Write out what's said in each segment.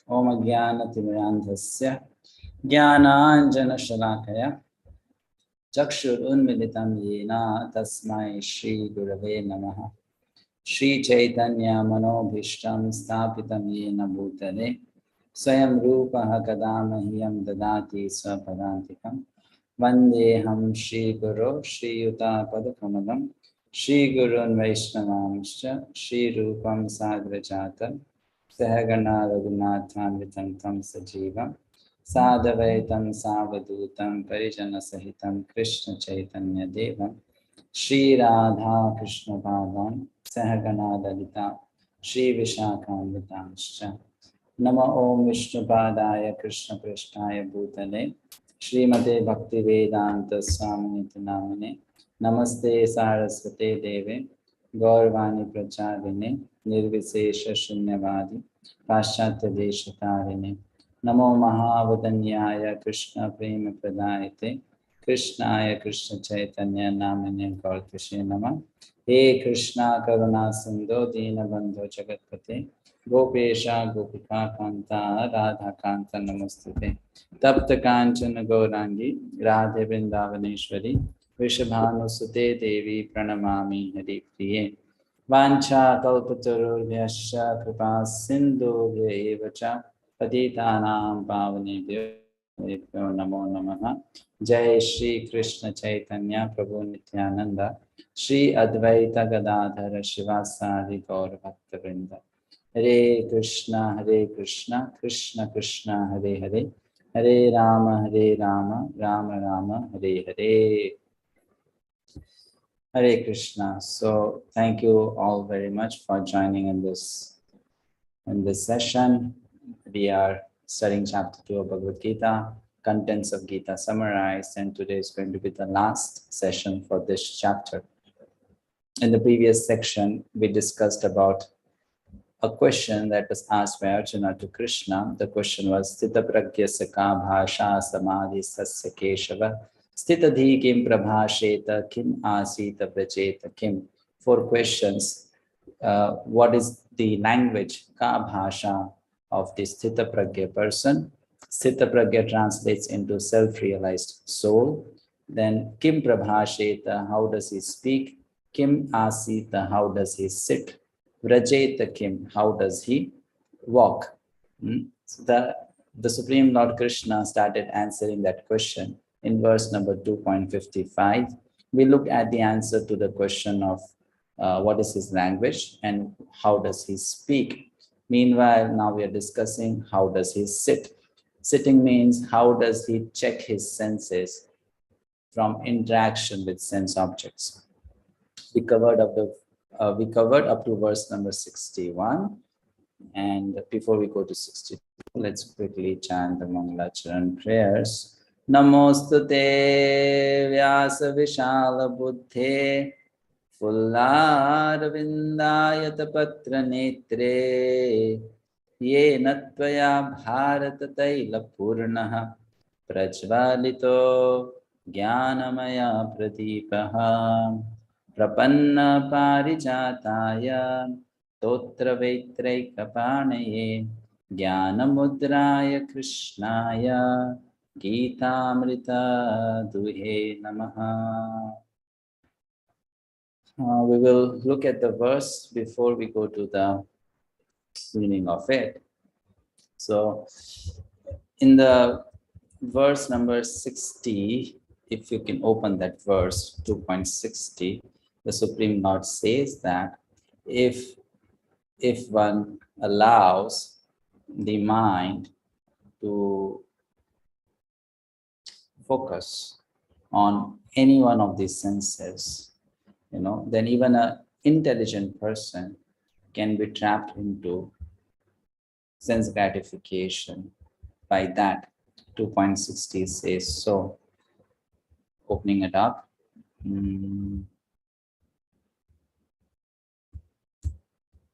Om Ajnana-timirandhasya Jnananjana-shalakaya Chakshur-unmilitam yena tasmai Shri Gurave Namaha. Shri Chaitanya Manobhishtam Sthapitam yena bhutale Swayam Rupaha Kadamahyam Dadati Swapadantikam Vandeham Shri Guru Shri Yuta Padakamalam Shri Gurun Vaishnavamscha Shri Rupam Sagrajatam Sahagana Raghunathan Vitantam Sajivam Sadavaitam Savadutam Parijana Sahitam Krishna Chaitanya Devam Shri Radha Krishna Padam Sahagana Dalita Shri Vishakhamritamscha Nama Om Vishnu Padaya Krishna Prishtaya Bhutale Srimate Bhaktivedanta Swaminiti Namane Namaste Saraswate Deve Gaurvani Pracharine Nirvisesha Shunyavadi Paschatya Deshatarine Namo Mahavadanyaya Krishna Prema Pradayate Krishnaya Krishna Chaitanya Namane Gaurkrishe Nama He Krishna Karuna Sindhu Dina Bandhu Jagatpate Gopesha Gopika Kanta Radha Kanta Namostute Tapta Kanchana Gaurangi Radhe Vrindavaneshwari Vrishabhanusute Devi Pranamami Hari Priye Vancha Kalpatarurvyasya Kripa Sindhu Vyevacha Patitanam Pavanebhyo Namo Namaha Jai Shri Krishna Chaitanya Prabhu Nityananda Shri Advaita Gadadhara Shivasari Gaur Bhaktavrinda Hare Krishna Krishna Krishna Hare Hare Hare Rama Rama Rama Hare Hare. Hare Krishna. So thank you all very much for joining in this session. We are studying chapter 2 of Bhagavad-gita, contents of Gita summarized, and today is going to be the last session for this chapter. In the previous section, we discussed about a question that was asked by Arjuna to Krishna. The question was, Sthita pragyasya ka bhasha samadhi sasya keshava Sthitadhi kim prabhasheta kim asita pracheta kim. 4 questions. What is the language, ka bhasha, of the Sthita Pragya person? Sthita Pragya translates into self-realized soul. Then kim prabhasheta, how does he speak? Kim asita, how does he sit? Vrajeta kim, how does he walk? So the Supreme Lord Krishna started answering that question in verse number 2.55. We look at the answer to the question of what is his language and how does he speak. Meanwhile, now we are discussing how does he sit. Sitting means how does he check his senses from interaction with sense objects. We covered up to verse number 61, and before we go to 62, let's quickly chant the Mangalacharan prayers. Namostute Vyasa Vishala Buddhe Fullar Vindayata Patra Netre Ye Natvaya Bharata Taila Purnaha Prajvalito Jnanamaya Pradipaha Prapanna Parijataya Totra Vetraikapanaye Jnanamudraya Krishnaya Gitamrita Duhe Namaha. We will look at the verse before we go to the meaning of it. So, in the verse number 60, if you can open that verse, 2.60, the Supreme Lord says that if one allows the mind to focus on any one of these senses, then even an intelligent person can be trapped into sense gratification by that. 2.60 says so. Opening it up.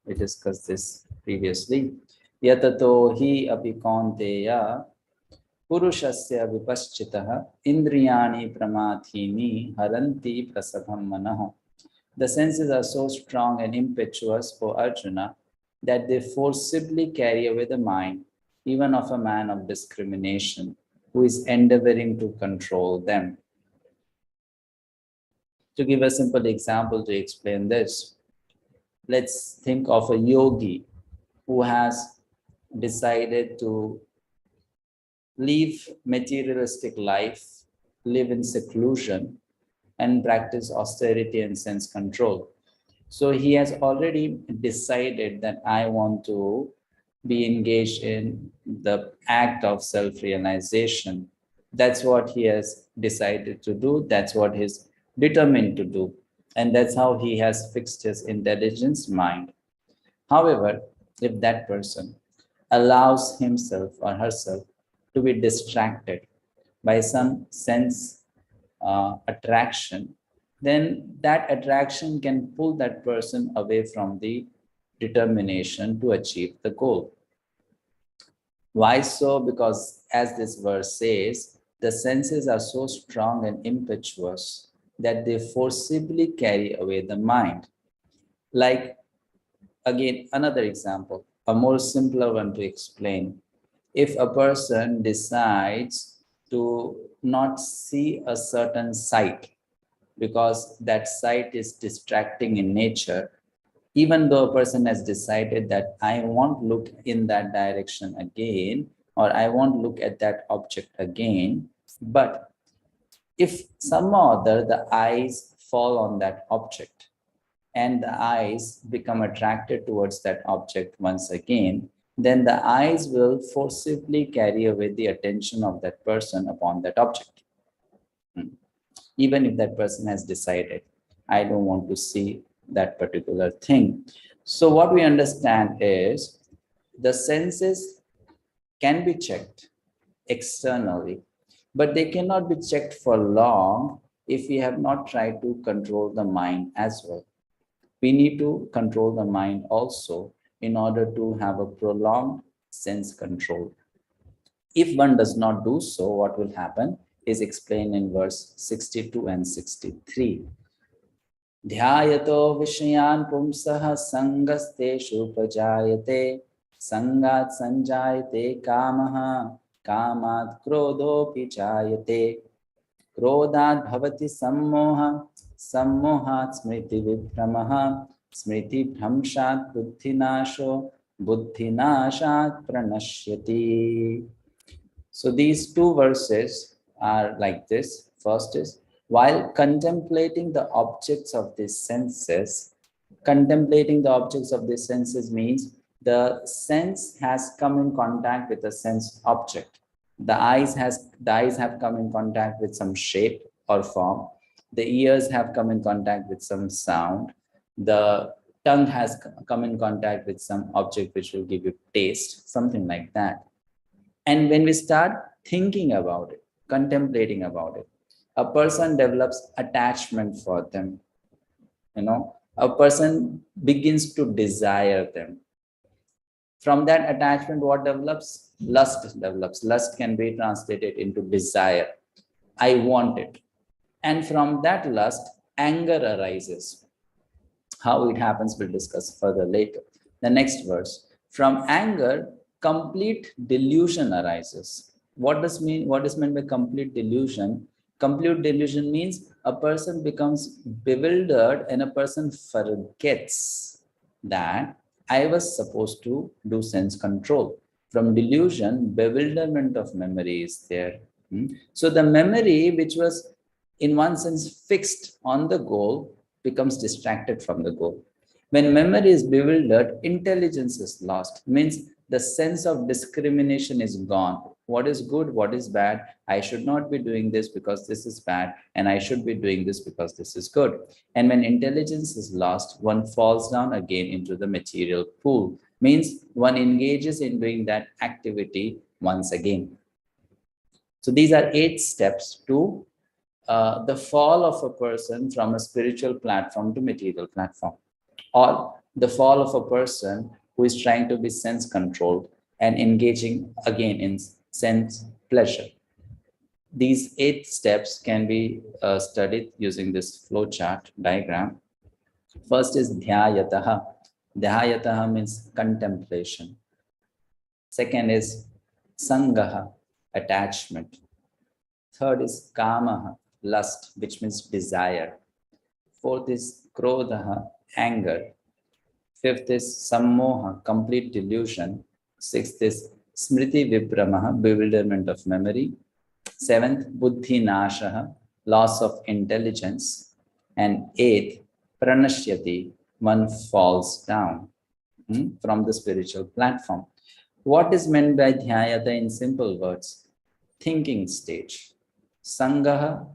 We discussed this previously. Yatato hi api kaunteya purushasya vipaschitaha indriyani pramathini haranti prasabham manaha. The senses are so strong and impetuous for Arjuna that they forcibly carry away the mind even of a man of discrimination who is endeavoring to control them. To give a simple example to explain this, let's think of a yogi who has decided to live materialistic life, live in seclusion, and practice austerity and sense control. So he has already decided that I want to be engaged in the act of self-realization. That's what he has decided to do. That's what he's determined to do. And that's how he has fixed his intelligence mind. However, if that person allows himself or herself to be distracted by some sense attraction, then that attraction can pull that person away from the determination to achieve the goal. Why so? Because as this verse says, the senses are so strong and impetuous that they forcibly carry away the mind. Like, again, another example, a more simpler one to explain. If a person decides to not see a certain sight because that sight is distracting in nature, even though a person has decided that I won't look in that direction again, or I won't look at that object again, but if somehow or other the eyes fall on that object and the eyes become attracted towards that object once again, then the eyes will forcibly carry away the attention of that person upon that object. Even if that person has decided, I don't want to see that particular thing. So what we understand is the senses can be checked externally, but they cannot be checked for long if we have not tried to control the mind as well. We need to control the mind also in order to have a prolonged sense control. If one does not do so, what will happen is explained in verse 62 and 63. Dhyayato vishayan pumsah sangasteshu prajayate sangat sanjayate kamaha kamat krodhopi jayate krodhat bhavati sammoha sammohat smriti vibhramaha smriti bhramshat buddhinasho buddhinashat pranashyati. So these two verses are like this. First is, while contemplating the objects of these senses, contemplating the objects of these senses means the sense has come in contact with a sense object. The eyes have come in contact with some shape or form. The ears have come in contact with some sound. The tongue has come in contact with some object which will give you taste, something like that. And when we start thinking about it, contemplating about it, a person develops attachment for them. A person begins to desire them. From that attachment, what develops? Lust develops. Lust can be translated into desire. I want it. And from that lust, anger arises. How it happens, we'll discuss further later. The next verse. From anger, complete delusion arises. What is meant by complete delusion? Complete delusion means a person becomes bewildered and a person forgets that I was supposed to do sense control. From delusion, bewilderment of memory is there. So the memory, which was in one sense fixed on the goal, becomes distracted from the goal. When memory is bewildered, intelligence is lost. Means the sense of discrimination is gone. What is good, what is bad? I should not be doing this because this is bad, and I should be doing this because this is good. And when intelligence is lost, one falls down again into the material pool. Means one engages in doing that activity once again. So these are 8 steps to the fall of a person from a spiritual platform to material platform, or the fall of a person who is trying to be sense controlled and engaging again in sense pleasure. These 8 steps can be studied using this flowchart diagram. First is dhyayataha. Dhyayataha means contemplation. Second is sangaha, attachment. Third is kamaha, lust, which means desire. Fourth is krodhaha, anger. Fifth is sammoha, complete delusion. Sixth is smriti vibramaha, bewilderment of memory. Seventh, buddhi nashaha, loss of intelligence. And eighth, pranashyati, one falls down from the spiritual platform. What is meant by dhyayata in simple words? Thinking stage. Sangaha,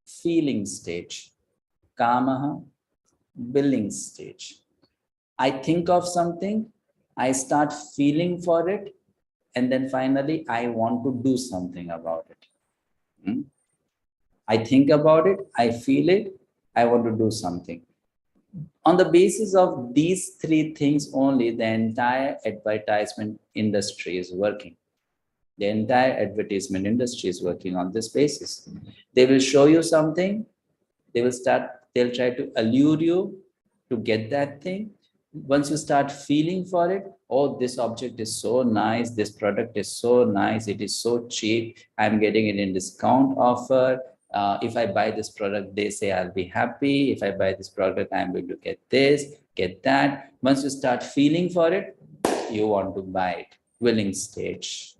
feeling stage. Kamaha, willing stage. I think of something, I start feeling for it, and then finally I want to do something about it. I think about it, I feel it, I want to do something. On the basis of these three things only, the entire advertisement industry is working. The entire advertisement industry is working on this basis. They will show you something, they'll try to allure you to get that thing. Once you start feeling for it, oh, this object is so nice, this product is so nice, it is so cheap, I'm getting it in discount offer. If I buy this product, they say I'll be happy. If I buy this product, I'm going to get this, get that. Once you start feeling for it, you want to buy it. Willing stage.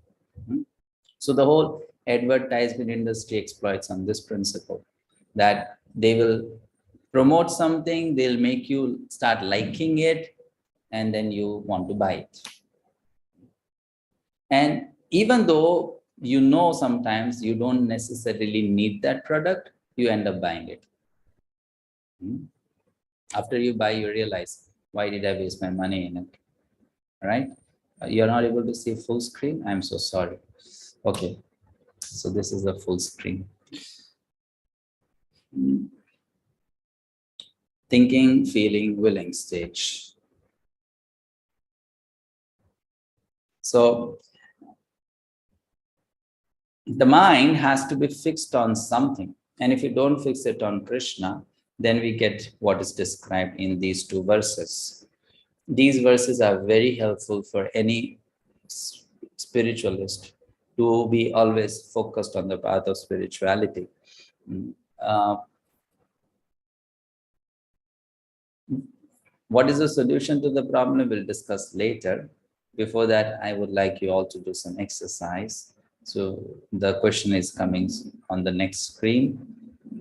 So the whole advertisement industry exploits on this principle, that they will promote something, they'll make you start liking it, and then you want to buy it. And even though you know sometimes you don't necessarily need that product, you end up buying it. After you buy, you realize, why did I waste my money in it? Right? You're not able to see full screen? I'm so sorry. Okay, so this is the full screen. Thinking, feeling, willing stage. So the mind has to be fixed on something. And if you don't fix it on Krishna, then we get what is described in these two verses. These verses are very helpful for any spiritualist to be always focused on the path of spirituality. What is the solution to the problem? We'll discuss later. Before that, I would like you all to do some exercise. So the question is coming on the next screen.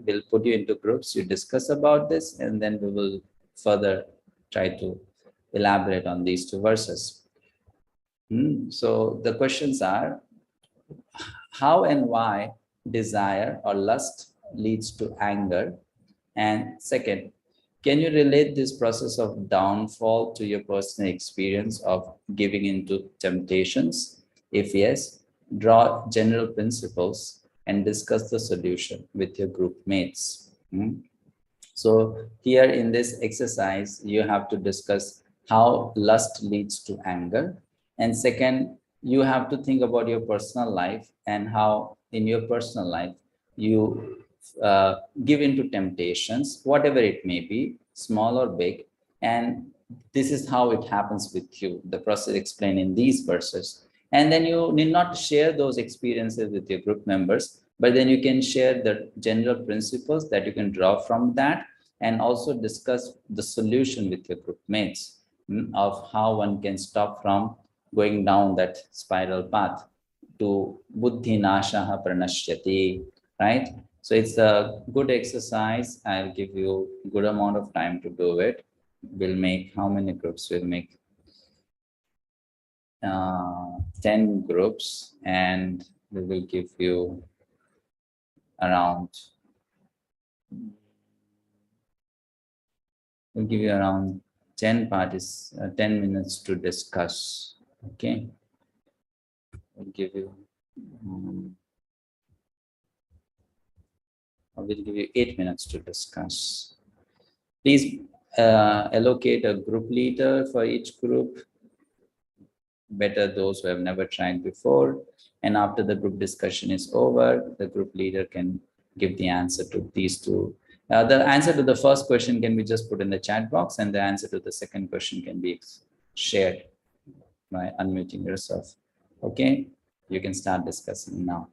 We'll put you into groups, you discuss about this, and then we will further try to elaborate on these two verses. So the questions are, how and why desire or lust leads to anger? And second, can you relate this process of downfall to your personal experience of giving into temptations? If yes, draw general principles and discuss the solution with your group mates. So here in this exercise, you have to discuss how lust leads to anger. And second, you have to think about your personal life and how in your personal life you give into temptations, whatever it may be, small or big. And this is how it happens with you. The process explained in these verses. And then you need not share those experiences with your group members, but then you can share the general principles that you can draw from that, and also discuss the solution with your group mates of how one can stop from going down that spiral path to buddhi nashaha pranashyati, right? So it's a good exercise. I'll give you a good amount of time to do it. We'll make, how many groups? We'll make 10 groups, and we will give you around, we'll give you around 10 minutes to discuss. Okay. We'll give you, we'll give you 8 minutes to discuss. Please allocate a group leader for each group. Better those who have never tried before. And after the group discussion is over, the group leader can give the answer to these two. The answer to the first question can be just put in the chat box, and the answer to the second question can be shared by unmuting yourself. Okay. You can start discussing now.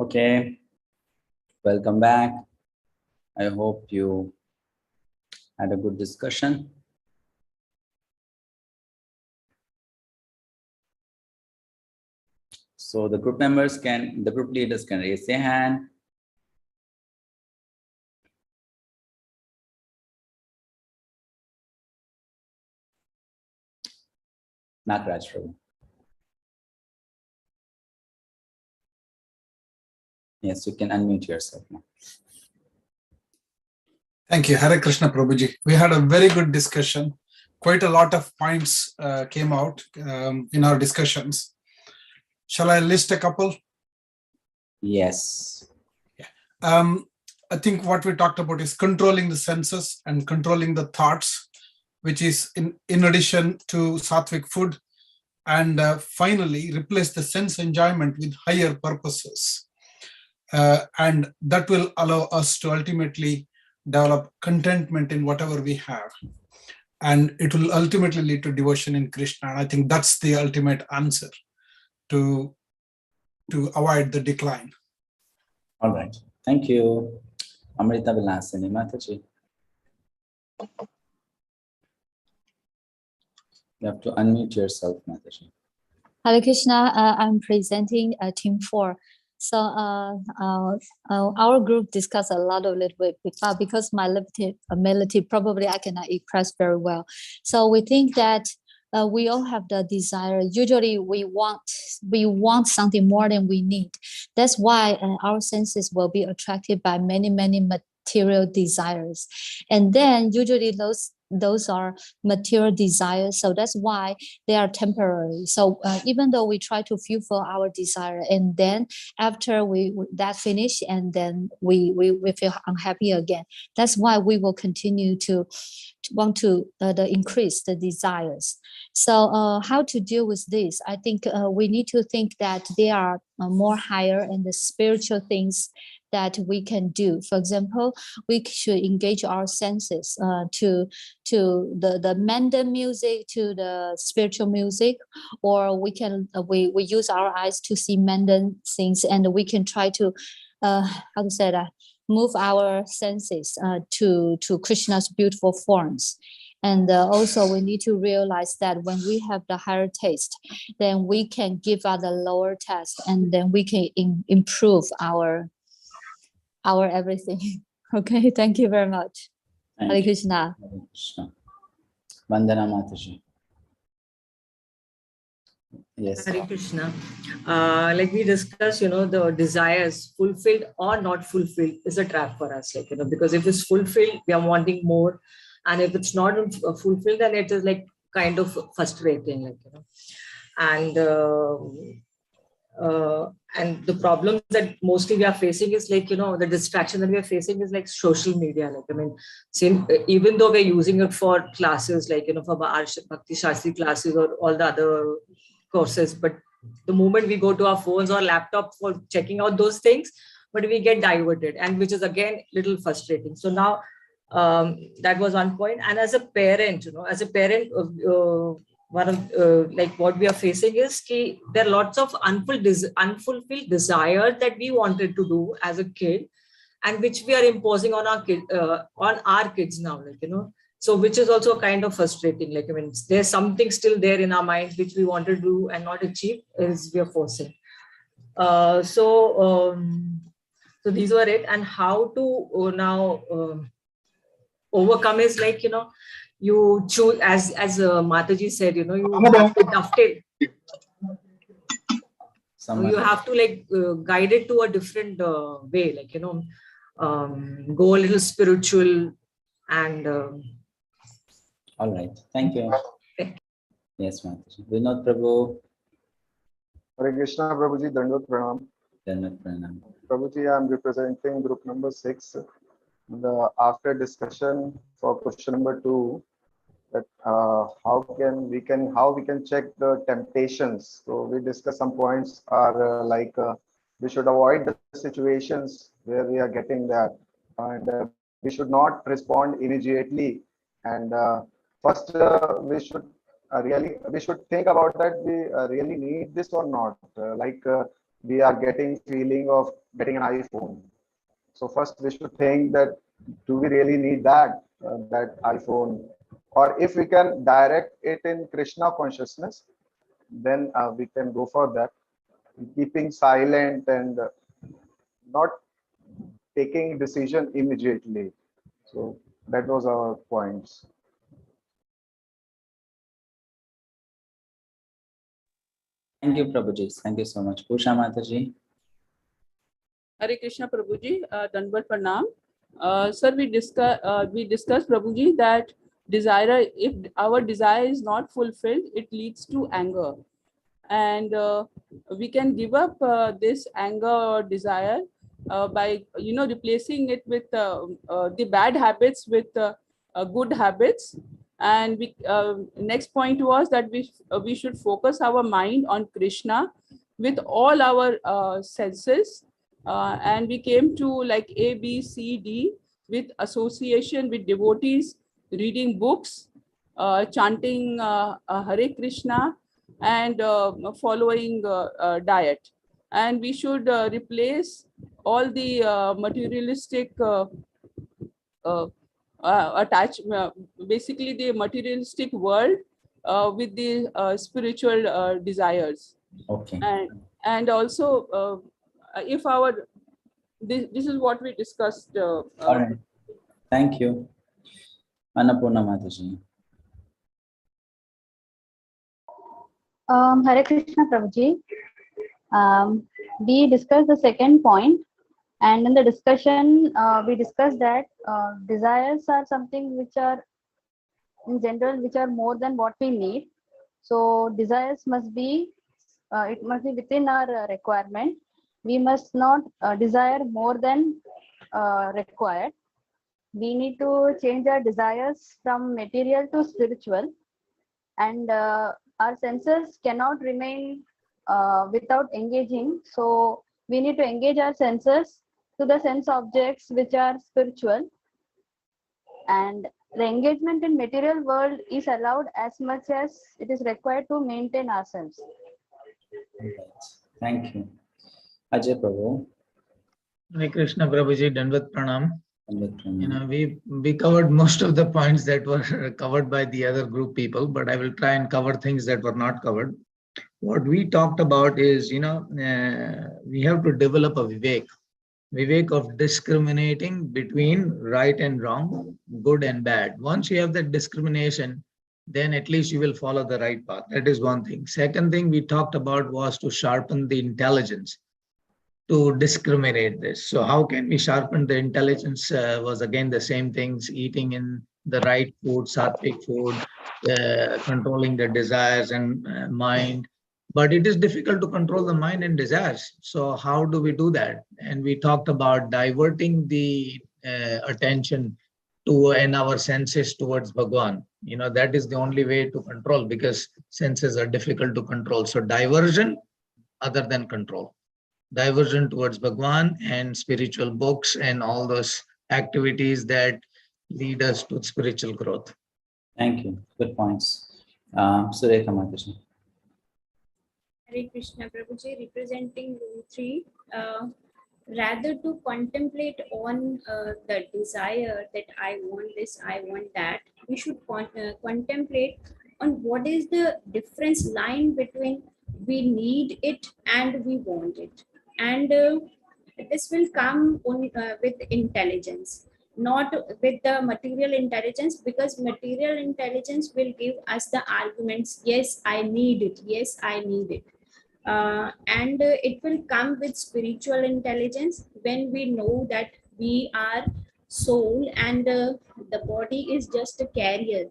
Okay, welcome back. I hope you had a good discussion. So the group leaders can raise their hand. Nagraj Prabhu. Yes, you can unmute yourself now. Thank you, Hare Krishna Prabhuji. We had a very good discussion. Quite a lot of points came out in our discussions. Shall I list a couple? Yes. I think what we talked about is controlling the senses and controlling the thoughts, which is in addition to sattvic food. And finally, replace the sense enjoyment with higher purposes. And that will allow us to ultimately develop contentment in whatever we have. And it will ultimately lead to devotion in Krishna. And I think that's the ultimate answer to avoid the decline. All right. Thank you. Amrita Vilasini Mataji. You have to unmute yourself, Mataji. Hare Krishna, I'm presenting team 4. So our group discussed a lot of little bit, but because my limited ability, probably I cannot express very well. So we think that we all have the desire. Usually we want something more than we need. That's why our senses will be attracted by many material desires, and then usually those are material desires. So that's why they are temporary. So even though we try to fulfill our desire, and then after that finish, and then we feel unhappy again. That's why we will continue to want to increase the desires. So how to deal with this? I think we need to think that there are more higher and the spiritual things that we can do. For example, we should engage our senses to the Mandan music, to the spiritual music, or we can we use our eyes to see Mandan things, and we can try to how to say that, move our senses to Krishna's beautiful forms. And also we need to realize that when we have the higher taste, then we can give out the lower taste, and then we can improve our everything. Okay, thank you very much. Hare Krishna. Vandana Mataji. Yes. Hare Krishna. Like we discussed, the desires fulfilled or not fulfilled is a trap for us. Because if it's fulfilled, we are wanting more. And if it's not fulfilled, then it is like kind of frustrating, And and the problems that mostly we are facing is the distraction that we are facing is like social media. Even though we're using it for classes, for Bhakti Shastri classes or all the other courses, but the moment we go to our phones or laptop for checking out those things, but we get diverted, and which is again little frustrating. So now that was one point. And as a parent, one of like what we are facing is there are lots of unfulfilled desires that we wanted to do as a kid, and which we are imposing on our kids now, so which is also kind of frustrating. There's something still there in our minds which we want to do and not achieve, is we are forcing. So these were it. And how to now overcome is you choose, as Mataji said, you have to dovetail. You have to guide it to a different way, go a little spiritual and. All right. Thank you. Yes, Mataji. Vinod Prabhu. Hare Krishna, Prabhuji, Dandavat Pranam. Dandavat Pranam. Prabhuji, I am representing group number 6. After discussion for question number 2, that how we can check the temptations. So we discuss some points are we should avoid the situations where we are getting that, and we should not respond immediately. And first we should think about that we really need this or not. We are getting feeling of getting an iPhone. So first we should think that do we really need that iPhone, or if we can direct it in Krishna consciousness, then we can go for that, keeping silent and not taking decision immediately. So that was our points. Thank you, Prabhuji. Thank you so much. Pusha Mataji. Hare Krishna, Prabhuji. Dandavat Pranam. Sir, we discussed, Prabhuji, that if our desire is not fulfilled, it leads to anger. And we can give up this anger or desire by, replacing it with the bad habits with good habits. And next point was that we should focus our mind on Krishna with all our senses. And we came to like A, B, C, D with association with devotees, reading books, chanting Hare Krishna, and following diet. And we should replace all the materialistic basically the materialistic world with the spiritual desires. Okay. And also if this is what we discussed. All right. Thank you. Annapurna Mataji. Hare Krishna, Prabhuji. We discussed the second point, and in the discussion, we discussed that desires are something which are, in general, which are more than what we need. So desires must be, it must be within our requirement. We must not desire more than required. We need to change our desires from material to spiritual, and our senses cannot remain without engaging. So we need to engage our senses to the sense objects which are spiritual, and the engagement in material world is allowed as much as it is required to maintain ourselves. Right. Thank you. Ajay Prabhu. Hare Krishna, Prabhuji, Dandavat Pranam. We covered most of the points that were covered by the other group people, but I will try and cover things that were not covered. What we talked about is, we have to develop a vivek of discriminating between right and wrong, good and bad. Once you have that discrimination, then at least you will follow the right path. That is one thing. Second thing we talked about was to sharpen the intelligence, to discriminate this. So how can we sharpen the intelligence was again the same things, eating in the right food, sattvic food, controlling the desires and mind. But it is difficult to control the mind and desires. So how do we do that? And we talked about diverting the attention to and our senses towards Bhagwan. You know, that is the only way to control, because senses are difficult to control. So diversion other than control. Diversion towards Bhagwan and spiritual books and all those activities that lead us to spiritual growth. Thank you. Good points. Surya Krishna. Hare Krishna Prabhuji, representing room 3. Rather to contemplate on the desire that I want this, I want that, we should contemplate on what is the difference line between we need it and we want it. And this will come on, with intelligence, not with the material intelligence, because material intelligence will give us the arguments, yes, I need it, yes, I need it. And it will come with spiritual intelligence when we know that we are soul and the body is just a carrier.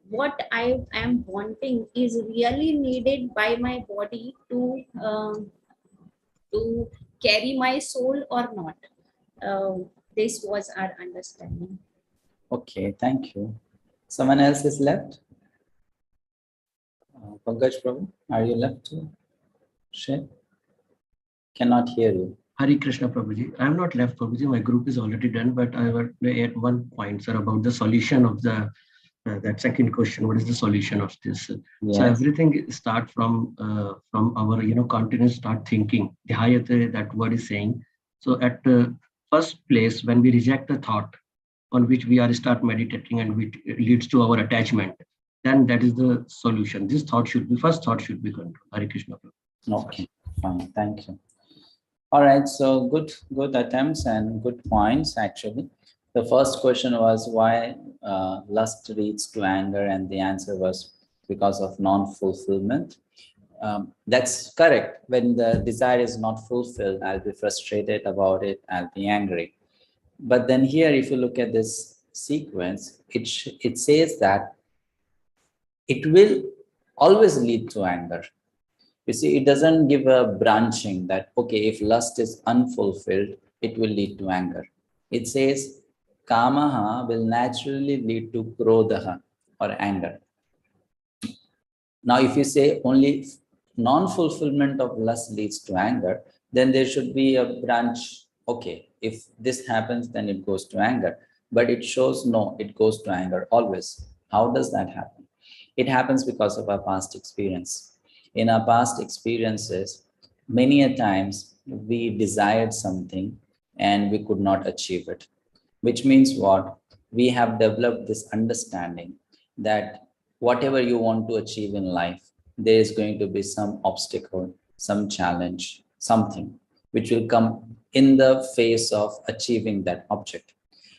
What I am wanting is really needed by my body to carry my soul or not. This was our understanding. Okay, thank you. Someone else is left? Pankaj Prabhu, are you left to share? Cannot hear you. Hare Krishna Prabhuji. I am not left, Prabhuji. My group is already done, but I will add one point, sir, about the solution of the that second question. What is the solution of this? Yes. So everything start from our continuous start thinking. Dhyayate, that word is saying. So at the first place, when we reject the thought on which we are start meditating and which leads to our attachment, then that is the solution. This thought should be first thought should be controlled. Hare Krishna Prabhuji. Okay, fine, thank you. All right, so good attempts and good points actually. The first question was why lust leads to anger, and the answer was because of non-fulfillment. That's correct. When the desire is not fulfilled, I'll be frustrated about it, I'll be angry. But then here, if you look at this sequence, it says that it will always lead to anger. You see, it doesn't give a branching that, okay, if lust is unfulfilled, it will lead to anger. It says, kamaha will naturally lead to krodhaha or anger. Now, if you say only non-fulfillment of lust leads to anger, then there should be a branch, okay, if this happens, then it goes to anger. But it shows no, it goes to anger always. How does that happen? It happens because of our past experience. In our past experiences, many a times we desired something and we could not achieve it. Which means what? We have developed this understanding that whatever you want to achieve in life, there is going to be some obstacle, some challenge, something which will come in the face of achieving that object.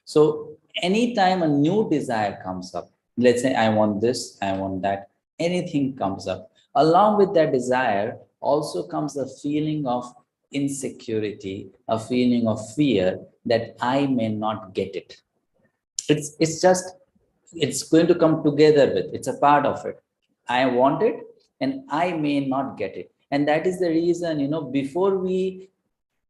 So anytime a new desire comes up, let's say I want this, I want that, anything comes up, along with that desire also comes a feeling of insecurity, a feeling of fear that I may not get it. It's going to come together with, it's a part of it. I want it and I may not get it. And that is the reason, before we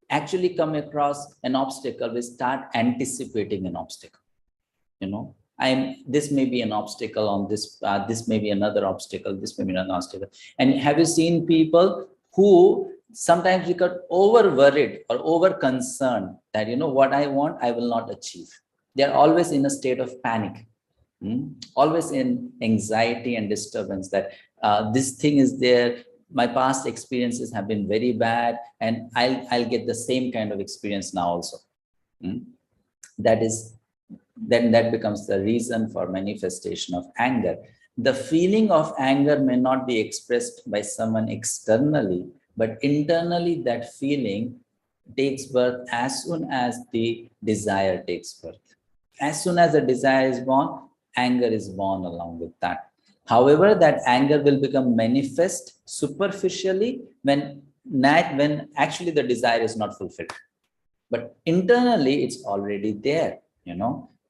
actually come across an obstacle, we start anticipating an obstacle. This may be an obstacle on this, this may be another obstacle, this may be another obstacle. And have you seen people who sometimes become over worried or over concerned that, what I want, I will not achieve. They're always in a state of panic, always in anxiety and disturbance that this thing is there. My past experiences have been very bad and I'll get the same kind of experience now also. Then that becomes the reason for manifestation of anger. The feeling of anger may not be expressed by someone externally, but internally that feeling takes birth as soon as the desire takes birth. As soon as the desire is born, anger is born along with that. However, that anger will become manifest superficially when actually the desire is not fulfilled. But internally, it's already there,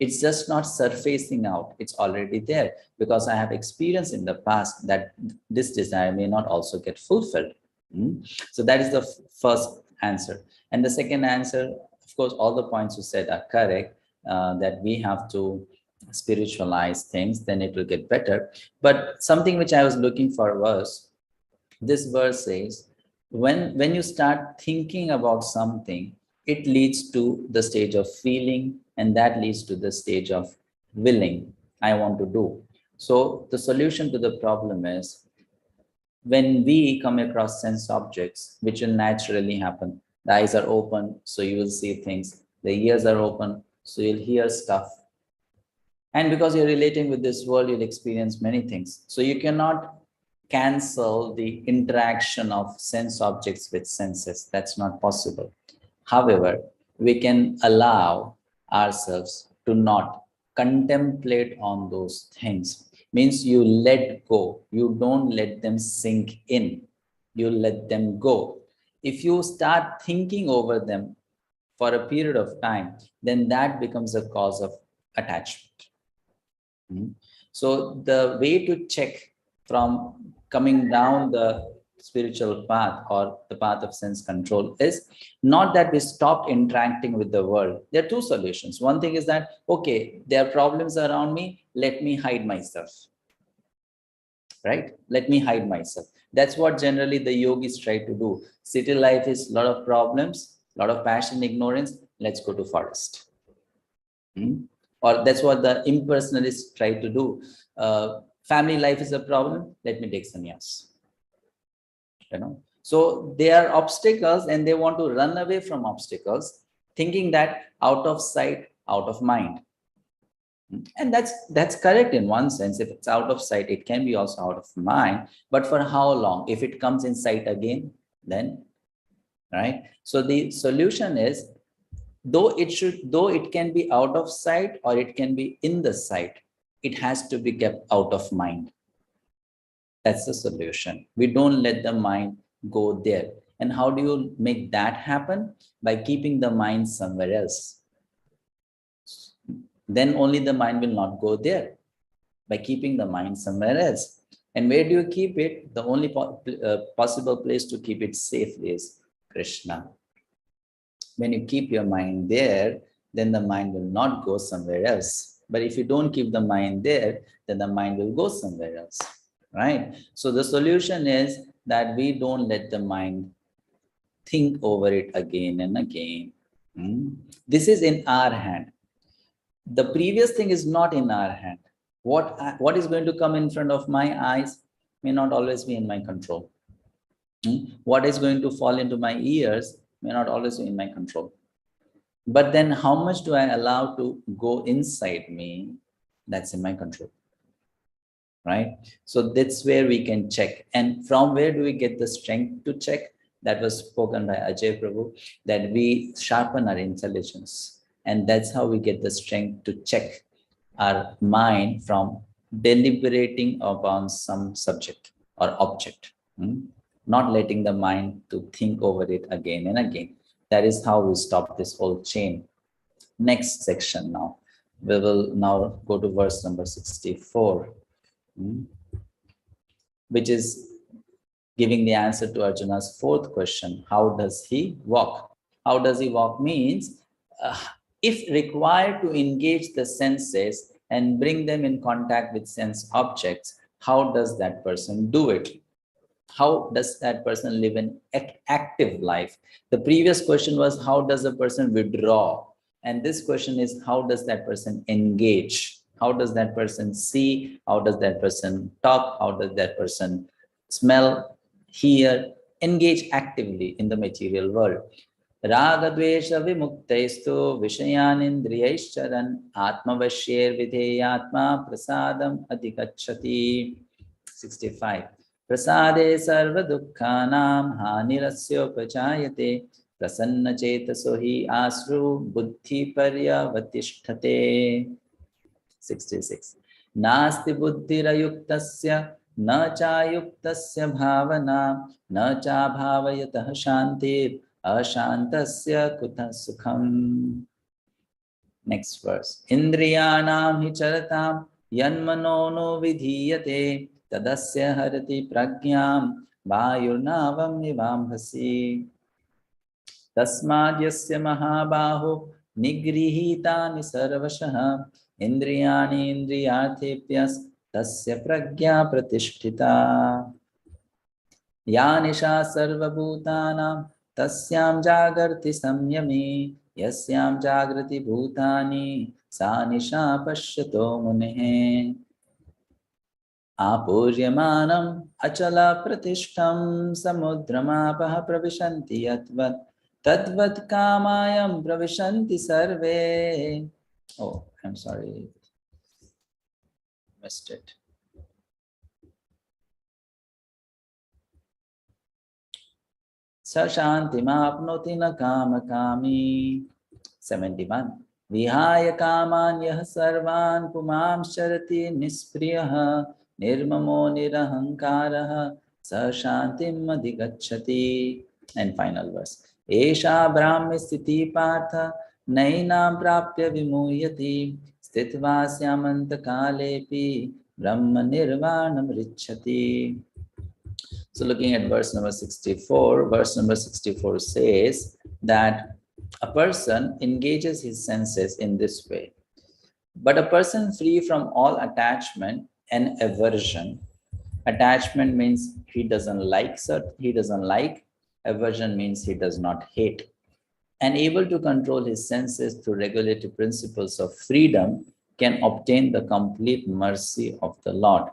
It's just not surfacing out. It's already there because I have experienced in the past that this desire may not also get fulfilled. So that is the first answer. And the second answer, of course, all the points you said are correct, that we have to spiritualize things, then it will get better. But something which I was looking for was, this verse says, when you start thinking about something, it leads to the stage of feeling, and that leads to the stage of willing. I want to do. So the solution to the problem is, when we come across sense objects, which will naturally happen, the eyes are open, so you will see things. The ears are open, so you'll hear stuff. And because you're relating with this world, you'll experience many things. So you cannot cancel the interaction of sense objects with senses. That's not possible. However, we can allow ourselves to not contemplate on those things. Means you let go. You don't let them sink in. You let them go. If you start thinking over them for a period of time, then that becomes a cause of attachment. So the way to check from coming down the spiritual path or the path of sense control is not that we stopped interacting with the world. There are two solutions. One thing is that, okay, there are problems around me, let me hide myself. Right? Let me hide myself. That's what generally the yogis try to do. City life is a lot of problems, a lot of passion, ignorance. Let's go to forest. Or that's what the impersonalists try to do. Family life is a problem. Let me take sannyas. So there are obstacles and they want to run away from obstacles, thinking that out of sight, out of mind. And that's correct in one sense. If it's out of sight, it can be also out of mind. But for how long? If it comes in sight again, then, right? So the solution is, though it can be out of sight or it can be in the sight, it has to be kept out of mind. That's the solution. We don't let the mind go there. And how do you make that happen? By keeping the mind somewhere else. Then only the mind will not go there. By keeping the mind somewhere else. And where do you keep it? The only possible place to keep it safely is Krishna. When you keep your mind there, then the mind will not go somewhere else. But if you don't keep the mind there, then the mind will go somewhere else. Right? So the solution is that we don't let the mind think over it again and again. This is in our hand. The previous thing is not in our hand. What is going to come in front of my eyes may not always be in my control. What is going to fall into my ears may not always be in my control. But then how much do I allow to go inside me? That's in my control. Right? So that's where we can check. And from where do we get the strength to check? That was spoken by Ajay Prabhu, that we sharpen our intelligence. And that's how we get the strength to check our mind from deliberating upon some subject or object. Not letting the mind to think over it again and again. That is how we stop this whole chain. Next section now. We will now go to verse number 64. Which is giving the answer to Arjuna's fourth question. How does he walk? How does he walk means, if required to engage the senses and bring them in contact with sense objects, how does that person do it? How does that person live an active life? The previous question was, how does a person withdraw? And this question is, how does that person engage? How does that person see? How does that person talk? How does that person smell, hear, engage actively in the material world? Raga dvesha vimuktaistu vishayanindriyaischaran atmavashyer vidheyatma prasadam adhikachati. 65. Prasade sarva dukkhanam hanirasyopachayate prasanna chetaso hi asru buddhi paryavatishthate. 66. Nasti buddhirayuktasya na chayuktasya bhavana na cha bhavayatah shantir ashantasya kutha sukham. Next verse. Indriyanam hi charatam yanmano no vidhiyate tadasya harati pragyam vayurnavam nivambhasi. Tasmad yasya mahabaho nigrihitani sarvashah indriyani indriyarthepyas tasya pragya pratishtita. Ya nisha sarvabhutanam tasyam jagarti samyami yasyam jagrati bhutani sa nisha pashyato munehe. Apuryamanam achala pratishtham samudramapah pravishanti yatvat tadvat kamayam pravishanti sarve. Oh, I'm sorry, missed it. Sashantimapnoti na kama kami. 71. Vihaya kamanyah sarvan pumam sharati nispriyah nirmamo nirahankarah sashantim adhigacchati. And final verse. Esha brahmi sthiti partha nainam prapya vimuyati stitva syamanta kalepi brahma nirvanam richati. So looking at verse number 64, verse number 64 says that a person engages his senses in this way. But a person free from all attachment and aversion. Attachment means he doesn't like, aversion means he does not hate. And able to control his senses through regulative principles of freedom can obtain the complete mercy of the Lord.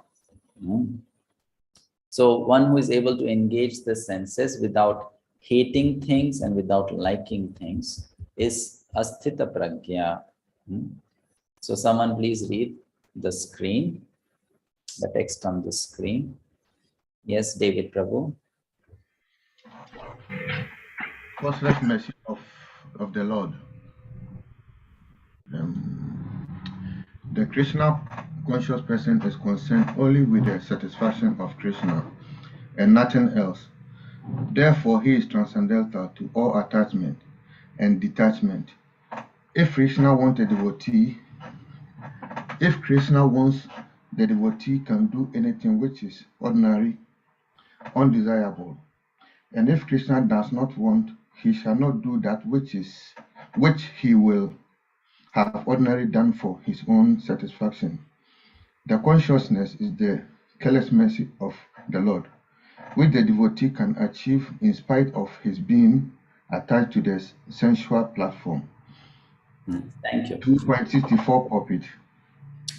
So one who is able to engage the senses without hating things and without liking things is asthita pragya. So someone please read the screen, the text on the screen. Yes, David Prabhu. Causeless mercy of the Lord. The Krishna conscious person is concerned only with the satisfaction of Krishna and nothing else. Therefore, he is transcendental to all attachment and detachment. If Krishna wants the devotee can do anything which is ordinary, undesirable. And if Krishna does not want, he shall not do that which he will have ordinarily done for his own satisfaction. The consciousness is the careless mercy of the Lord, which the devotee can achieve in spite of his being attached to the sensual platform. Thank you. 2.64 pulpit.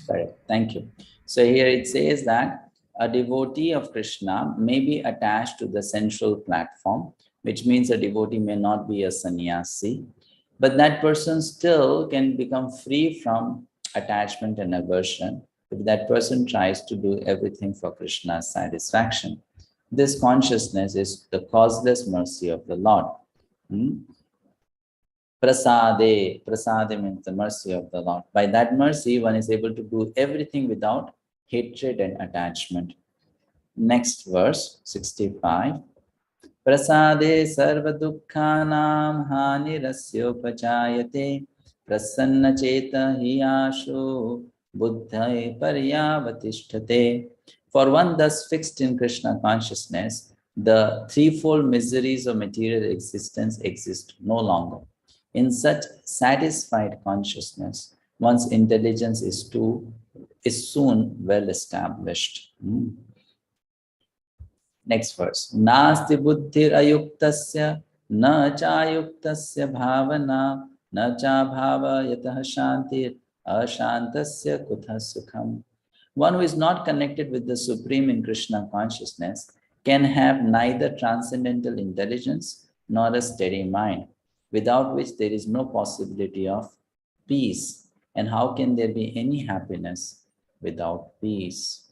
Correct. Thank you. So here it says that a devotee of Krishna may be attached to the central platform, which means a devotee may not be a sannyasi, but that person still can become free from attachment and aversion if that person tries to do everything for Krishna's satisfaction. This consciousness is the causeless mercy of the Lord. Prasade. Prasade means the mercy of the Lord. By that mercy, one is able to do everything without hatred and attachment. Next verse, 65. Prasade sarva dukkhanam hanirasyopachayate prasanna cheta hiyashu buddhai paryavatishthate. For one thus fixed in Krishna consciousness, the threefold miseries of material existence exist no longer. In such satisfied consciousness, one's intelligence is soon well established. Next verse. Nasti buddhir ayuktasya na chayuktasya bhavana na cha bhavayatah shantir ashantasya kutha sukham. One who is not connected with the Supreme in Krishna consciousness can have neither transcendental intelligence nor a steady mind, without which there is no possibility of peace. And how can there be any happiness without peace?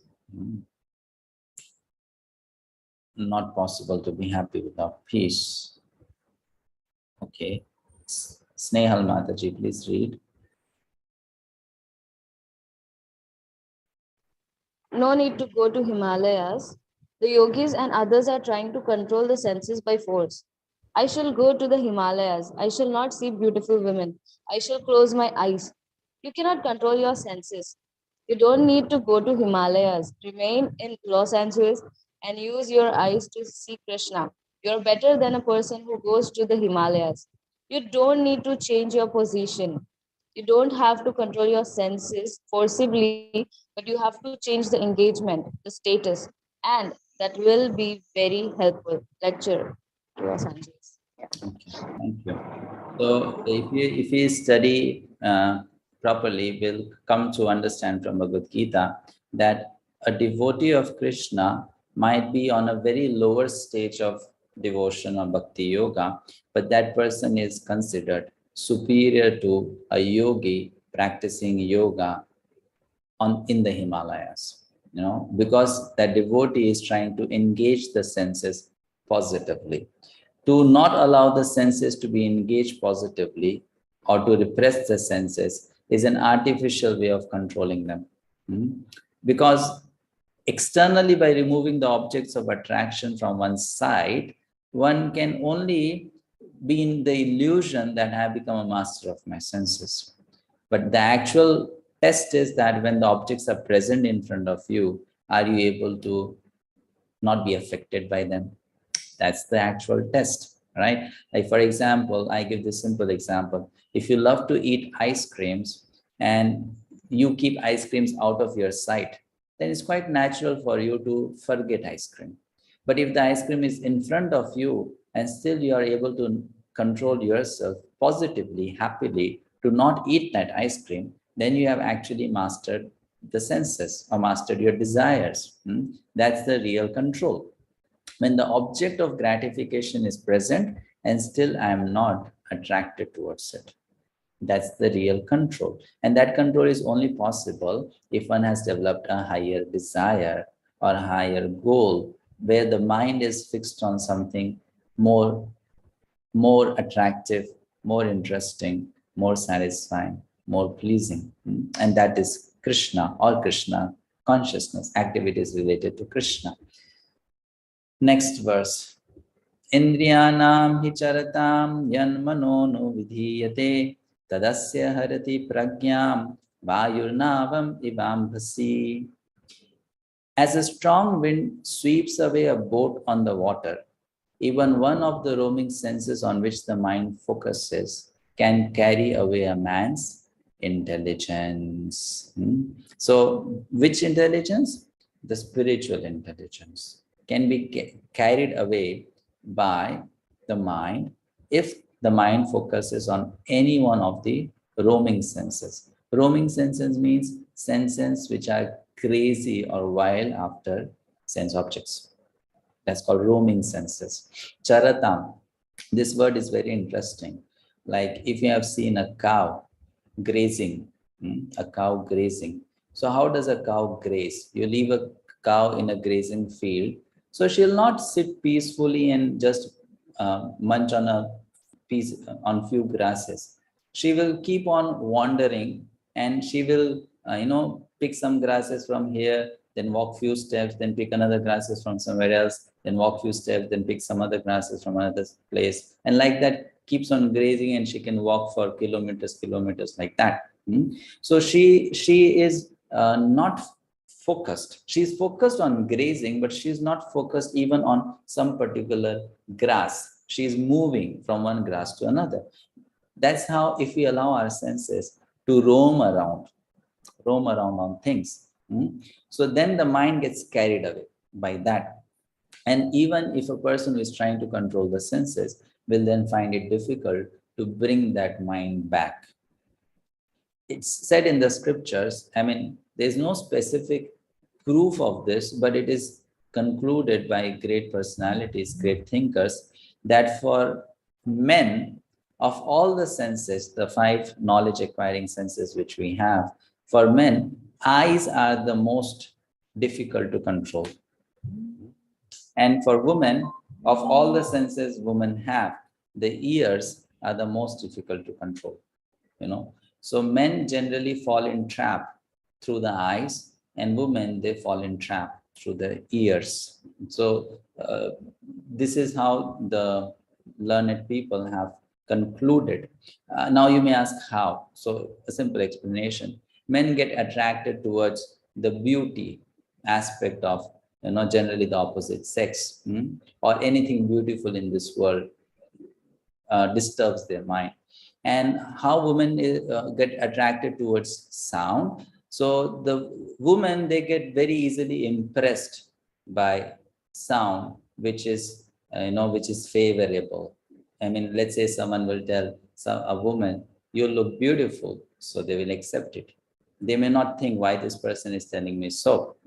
Not possible to be happy without peace. Okay. Snehal Mataji, please read. no need to go to Himalayas. The yogis and others are trying to control the senses by force. I shall go to the Himalayas. I shall not see beautiful women. I shall close my eyes. You cannot control your senses. You don't need to go to Himalayas. Remain in Los Angeles and use your eyes to see Krishna. You're better than a person who goes to the Himalayas. You don't need to change your position. You don't have to control your senses forcibly, but you have to change the engagement, the status, and that will be very helpful. Lecture, Los Angeles. Yeah. Okay, thank you. So if we study properly, we'll come to understand from Bhagavad-gita that a devotee of Krishna might be on a very lower stage of devotion or bhakti yoga, but that person is considered superior to a yogi practicing yoga in the Himalayas, because that devotee is trying to engage the senses positively. To not allow the senses to be engaged positively or to repress the senses is an artificial way of controlling them. Because externally, by removing the objects of attraction from one's side, one can only be in the illusion that I have become a master of my senses. But the actual test is that when the objects are present in front of you, are you able to not be affected by them? That's the actual test, right? Like, for example, I give this simple example. If you love to eat ice creams and you keep ice creams out of your sight, then it's quite natural for you to forget ice cream. But if the ice cream is in front of you and still you are able to control yourself positively, happily, to not eat that ice cream, then you have actually mastered the senses or mastered your desires. That's the real control. When the object of gratification is present and still I am not attracted towards it. That's the real control. And that control is only possible if one has developed a higher desire or a higher goal, where the mind is fixed on something more attractive, more interesting, more satisfying, more pleasing. And that is Krishna or Krishna consciousness, activities related to Krishna. Next verse. Indriyanam hi charatam yan mano no vidhiyate tadasya harati pragyam vayurnavam 𝗹𝗶𝗵𝗁. As a strong wind sweeps away a boat on the water, even one of the roaming senses on which the mind focuses can carry away a man's intelligence. So, which intelligence? The spiritual intelligence can be carried away by the mind if the mind focuses on any one of the roaming senses. Roaming senses means senses which are crazy or wild after sense objects. That's called roaming senses. Charatam, this word is very interesting. Like if you have seen a cow grazing, a cow grazing. So how does a cow graze? You leave a cow in a grazing field, so she'll not sit peacefully and just munch on a piece, on few grasses. She will keep on wandering and she will, pick some grasses from here, then walk few steps, then pick another grasses from somewhere else, then walk few steps, then pick some other grasses from another place. And like that keeps on grazing, and she can walk for kilometers like that. So she is not focused. She's focused on grazing, but she's not focused even on some particular grass. She's moving from one grass to another. That's how, if we allow our senses to roam around on things, so then the mind gets carried away by that. And even if a person who is trying to control the senses will then find it difficult to bring that mind back. It's said in the scriptures, there's no specific proof of this, but it is concluded by great personalities, great thinkers, that for men, of all the senses, the 5 knowledge acquiring senses which we have, for men, eyes are the most difficult to control. And for women, of all the senses women have, the ears are the most difficult to control. So men generally fall in trap through the eyes, and women, they fall in trap through the ears. So this is how the learned people have concluded. Now you may ask how. So a simple explanation. Men get attracted towards the beauty aspect of, generally the opposite sex, or anything beautiful in this world disturbs their mind. And how women get attracted towards sound. So the women, they get very easily impressed by sound, which is, which is favorable. I mean, let's say someone will tell a woman, you look beautiful, so they will accept it. They may not think why this person is telling me so.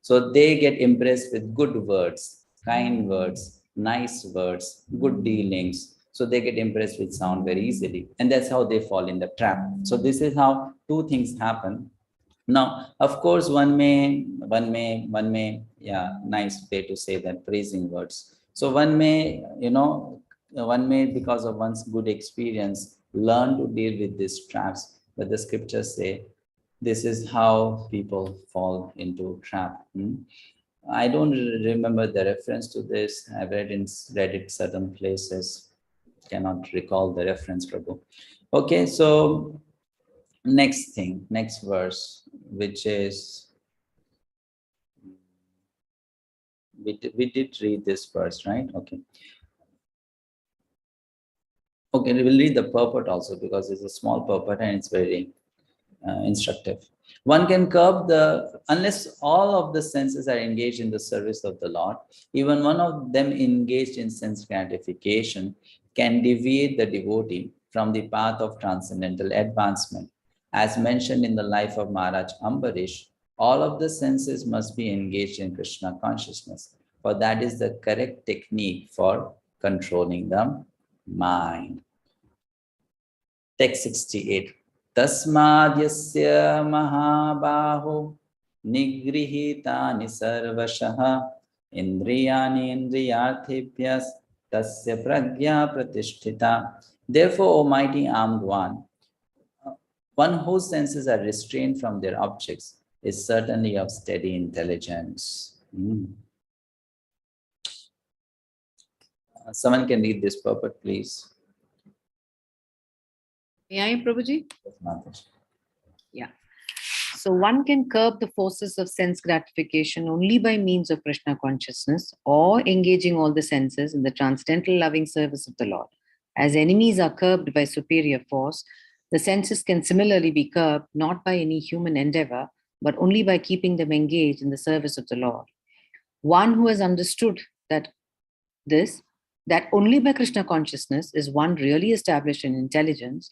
So they get impressed with good words, kind words, nice words, good dealings. So they get impressed with sound very easily. And that's how they fall in the trap. So this is how two things happen. Now, of course, one may, yeah, nice way to say that, praising words. So one may, one may, because of one's good experience, learn to deal with these traps. But the scriptures say, this is how people fall into trap. I don't remember the reference to this. I've read it certain places. Cannot recall the reference, Prabhu. Okay, so next thing, next verse, which is, we did read this verse, right? Okay. Okay, we will read the purport also, because it's a small purport and it's very instructive. One can curb unless all of the senses are engaged in the service of the Lord, even one of them engaged in sense gratification can deviate the devotee from the path of transcendental advancement. As mentioned in the life of Maharaj Ambarish, all of the senses must be engaged in Krishna consciousness, for that is the correct technique for controlling the mind. Text 68. Tasmadyasya mahabaho nigrihitani sarvashah indriyani indriyarthebhyas tasya pragya pratisthita. Therefore, O mighty armed one whose senses are restrained from their objects is certainly of steady intelligence. Someone can read this purport, please. May I, Prabhuji? Yeah. So one can curb the forces of sense gratification only by means of Krishna consciousness or engaging all the senses in the transcendental loving service of the Lord. As enemies are curbed by superior force, the senses can similarly be curbed not by any human endeavor, but only by keeping them engaged in the service of the Lord. One who has understood that only by Krishna consciousness is one really established in intelligence,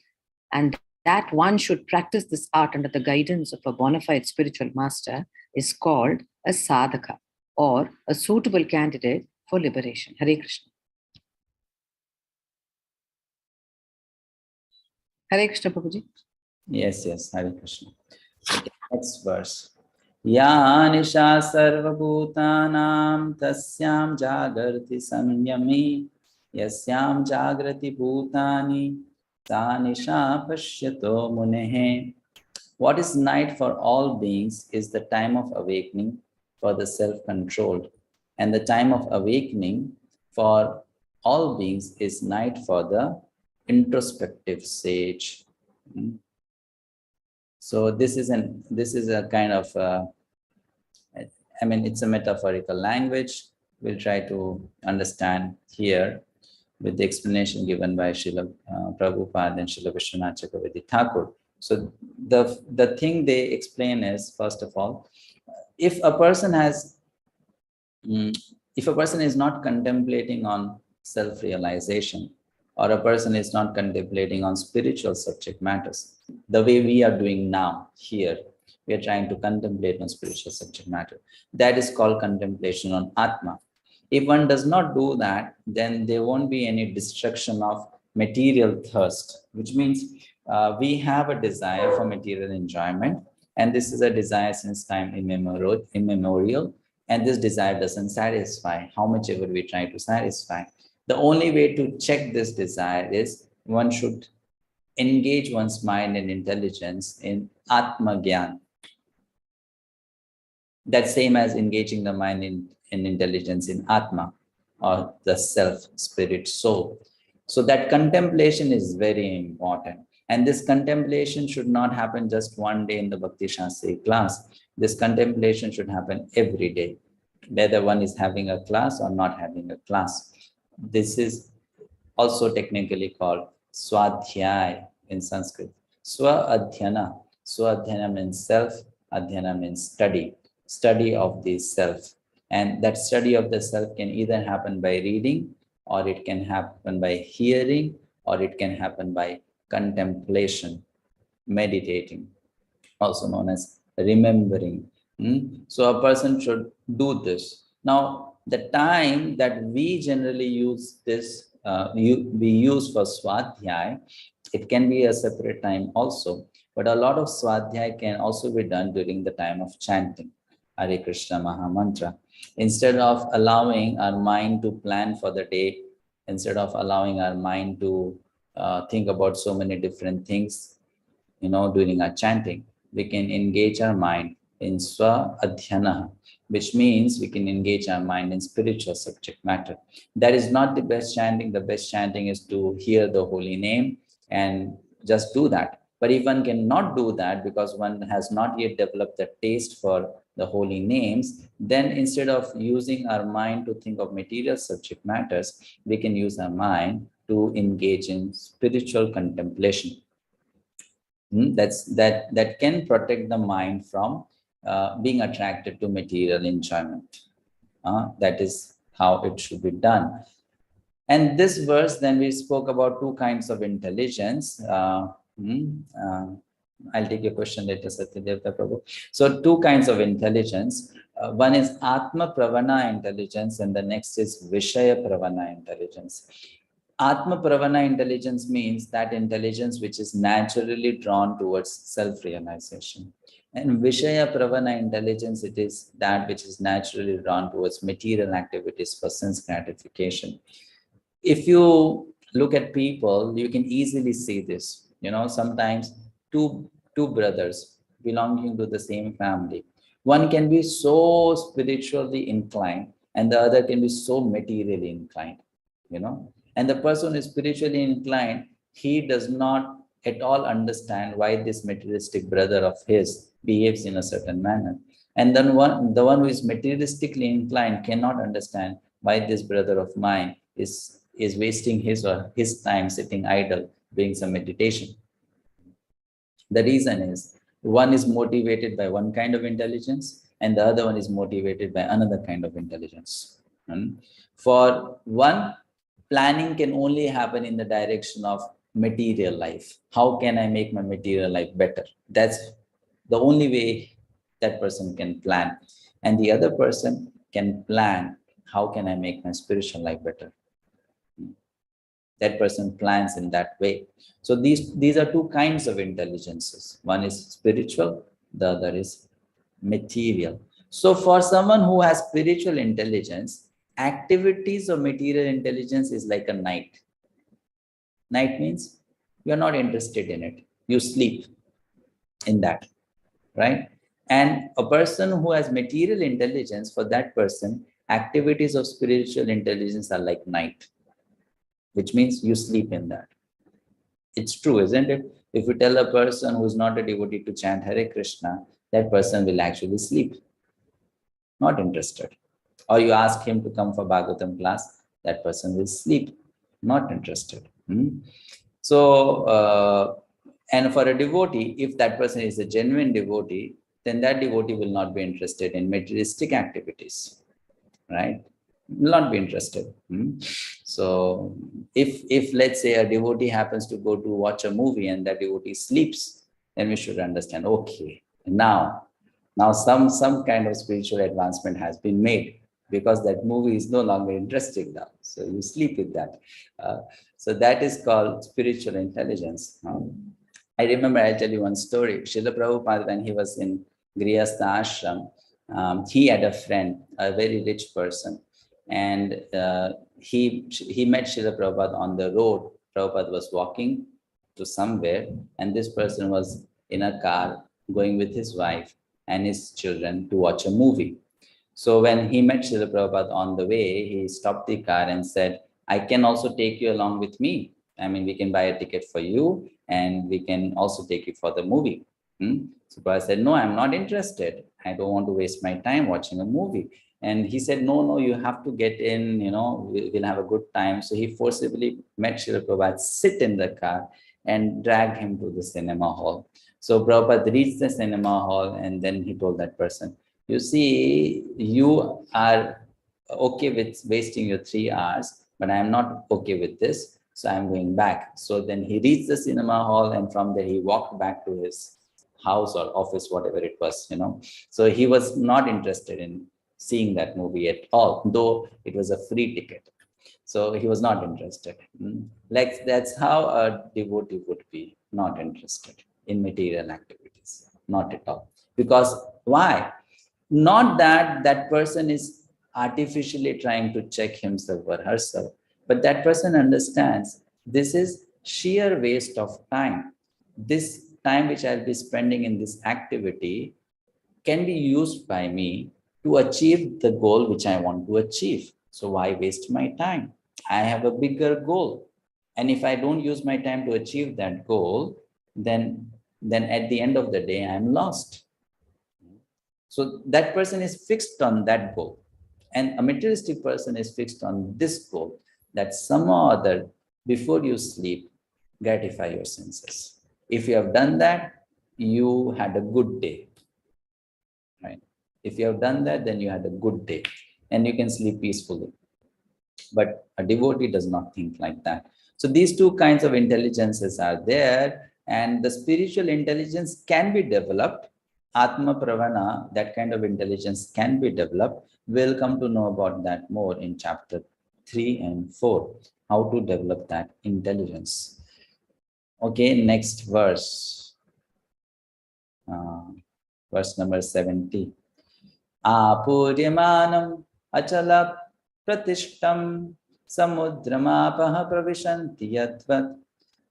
and that one should practice this art under the guidance of a bona fide spiritual master, is called a sadhaka, or a suitable candidate for liberation. Hare Krishna. Hare Krishna, Prabhuji. Yes, Hare Krishna. Next verse. Ya nisha sarva bhutanam tasyam jagarti samyami yasyam jagrati bhutani sa nisha pashyato munehe. What is night for all beings is the time of awakening for the self-controlled, and the time of awakening for all beings is night for the introspective sage. So this is a kind of, I mean, it's a metaphorical language. We'll try to understand here with the explanation given by Srila Prabhupada and Srila Vishvanatha Chakravarti Thakura. So the thing they explain is, first of all, if a person is not contemplating on self-realization, or a person is not contemplating on spiritual subject matters, the way we are doing now here, we are trying to contemplate on spiritual subject matter. That is called contemplation on Atma. If one does not do that, then there won't be any destruction of material thirst, which means we have a desire for material enjoyment, and this is a desire since time immemorial, and this desire doesn't satisfy, how much ever we try to satisfy. The only way to check this desire is one should engage one's mind and intelligence in Atma Gyan. That's same as engaging the mind in intelligence in Atma, or the self, spirit, soul. So that contemplation is very important. And this contemplation should not happen just one day in the Bhakti Shastri class. This contemplation should happen every day, whether one is having a class or not having a class. This is also technically called Swadhyay in Sanskrit. Swa-adhyana. Swa-adhyana means self, adhyana means study, study of the self. And that study of the self can either happen by reading, or it can happen by hearing, or it can happen by contemplation, meditating, also known as remembering. So a person should do this. Now, the time that we generally use this, we use for Swadhyay, it can be a separate time also, but a lot of Swadhyay can also be done during the time of chanting Hare Krishna Maha Mantra. Instead of allowing our mind to plan for the day, instead of allowing our mind to think about so many different things, during our chanting, we can engage our mind in Swa-adhyana, which means we can engage our mind in spiritual subject matter. That is not the best chanting. The best chanting is to hear the holy name and just do that. But if one cannot do that because one has not yet developed the taste for the holy names, then instead of using our mind to think of material subject matters, we can use our mind to engage in spiritual contemplation. That can protect the mind from being attracted to material enjoyment. That is how it should be done. And this verse, then we spoke about two kinds of intelligence. I'll take your question later, Satyadeva Prabhu. So two kinds of intelligence. One is Atma Pravana intelligence, and the next is Vishaya Pravana intelligence. Atma Pravana intelligence means that intelligence which is naturally drawn towards self-realization. And Vishaya Pravana intelligence, it is that which is naturally drawn towards material activities for sense gratification. If you look at people, you can easily see this. Sometimes two brothers belonging to the same family, one can be so spiritually inclined and the other can be so materially inclined. And the person who is spiritually inclined, he does not at all understand why this materialistic brother of his behaves in a certain manner. And then the one who is materialistically inclined cannot understand why this brother of mine is wasting his or his time sitting idle doing some meditation. The reason is one is motivated by one kind of intelligence and the other one is motivated by another kind of intelligence. For one, planning can only happen in the direction of material life. How can I make my material life better? That's the only way that person can plan. And the other person can plan, how can I make my spiritual life better? That person plans in that way. So these are two kinds of intelligences. One is spiritual, the other is material. So for someone who has spiritual intelligence, activities of material intelligence is like a night. Night means you're not interested in it. You sleep in that, right? And a person who has material intelligence, for that person, activities of spiritual intelligence are like night, which means you sleep in that. It's true, isn't it? If you tell a person who is not a devotee to chant Hare Krishna, that person will actually sleep, not interested. Or you ask him to come for Bhagavatam class, that person will sleep, not interested. So, and for a devotee, if that person is a genuine devotee, then that devotee will not be interested in materialistic activities, right? Will not be interested. So if let's say a devotee happens to go to watch a movie and that devotee sleeps, then we should understand, okay, now some kind of spiritual advancement has been made, because that movie is no longer interesting now. So you sleep with that. So that is called spiritual intelligence. I remember, I'll tell you one story. Srila Prabhupada, when he was in Grihastha ashram, he had a friend, a very rich person. And he met Srila Prabhupada on the road. Prabhupada was walking to somewhere, and this person was in a car going with his wife. and his children to watch a movie. So when he met Srila Prabhupada on the way, he stopped the car and said, I can also take you along with me. I mean, we can buy a ticket for you and we can also take you for the movie. So Prabhupada said, no, I'm not interested. I don't want to waste my time watching a movie. And he said, no, you have to get in, we'll have a good time. So he forcibly met Srila Prabhupada, sit in the car and dragged him to the cinema hall. So Prabhupada reached the cinema hall and then he told that person, you see, you are okay with wasting your 3 hours, but I'm not okay with this. So I'm going back. So then he reached the cinema hall and from there he walked back to his house or office, whatever it was, So he was not interested in seeing that movie at all, though it was a free ticket. So he was not interested. Like that's how a devotee would be, not interested in material activities, not at all. Because why? Not that that person is artificially trying to check himself or herself, but that person understands this is sheer waste of time. This time which I'll be spending in this activity can be used by me to achieve the goal which I want to achieve. So why waste my time? I have a bigger goal. And if I don't use my time to achieve that goal, then at the end of the day, I'm lost. So that person is fixed on that goal. And a materialistic person is fixed on this goal, that somehow or other, before you sleep, gratify your senses. If you have done that, you had a good day, right? If you have done that, then you had a good day and you can sleep peacefully. But a devotee does not think like that. So these two kinds of intelligences are there, and the spiritual intelligence can be developed. Atma Pravana, that kind of intelligence can be developed. We'll come to know about that more in chapter 3 and 4, how to develop that intelligence. Okay, next verse. Verse number 70. Apuryamanam achala pratishtam samudramapah pravishanti yatvat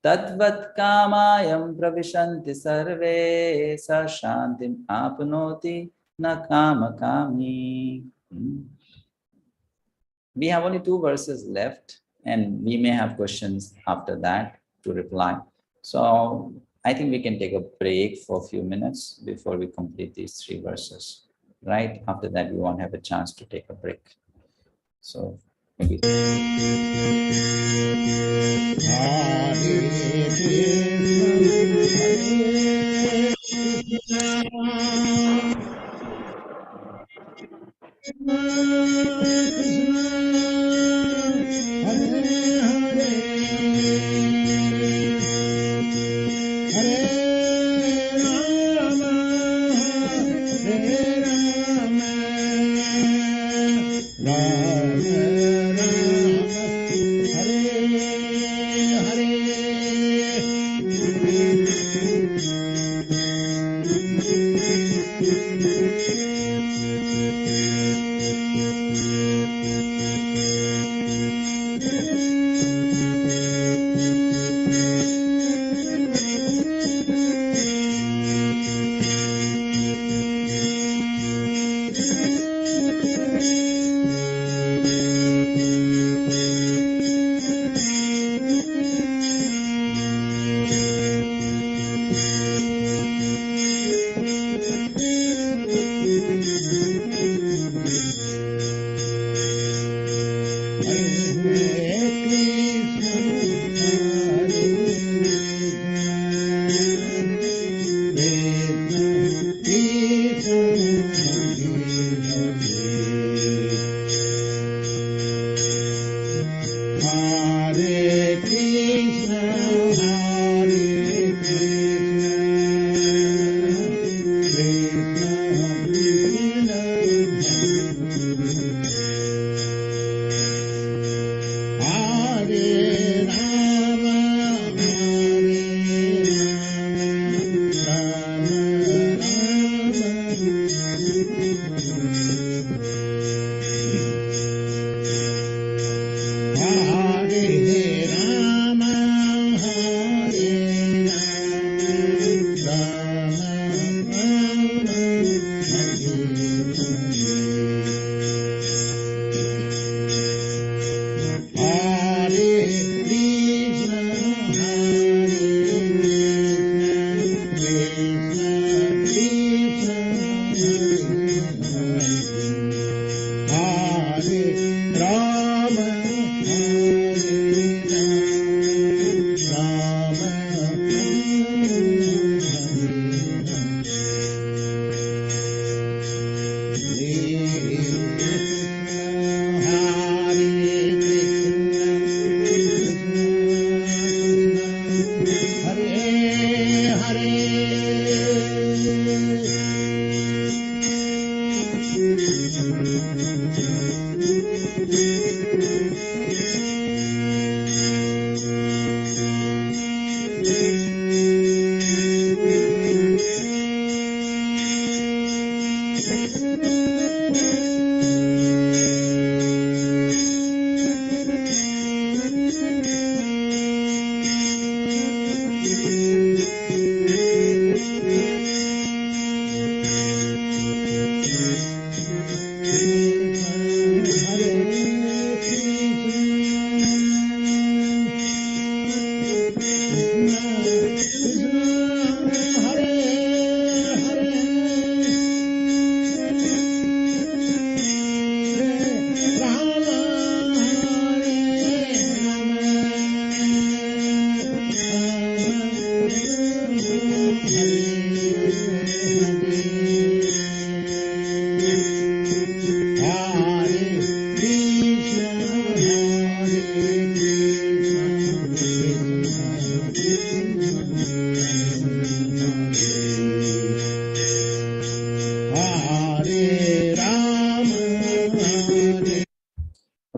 tadvat kamayam pravishanti sarve sa shantim apnoti na kama kami. We have only 2 verses left and we may have questions after that to reply. So I think we can take a break for a few minutes before we complete these 3 verses. Right? After that, we won't have a chance to take a break. So maybe.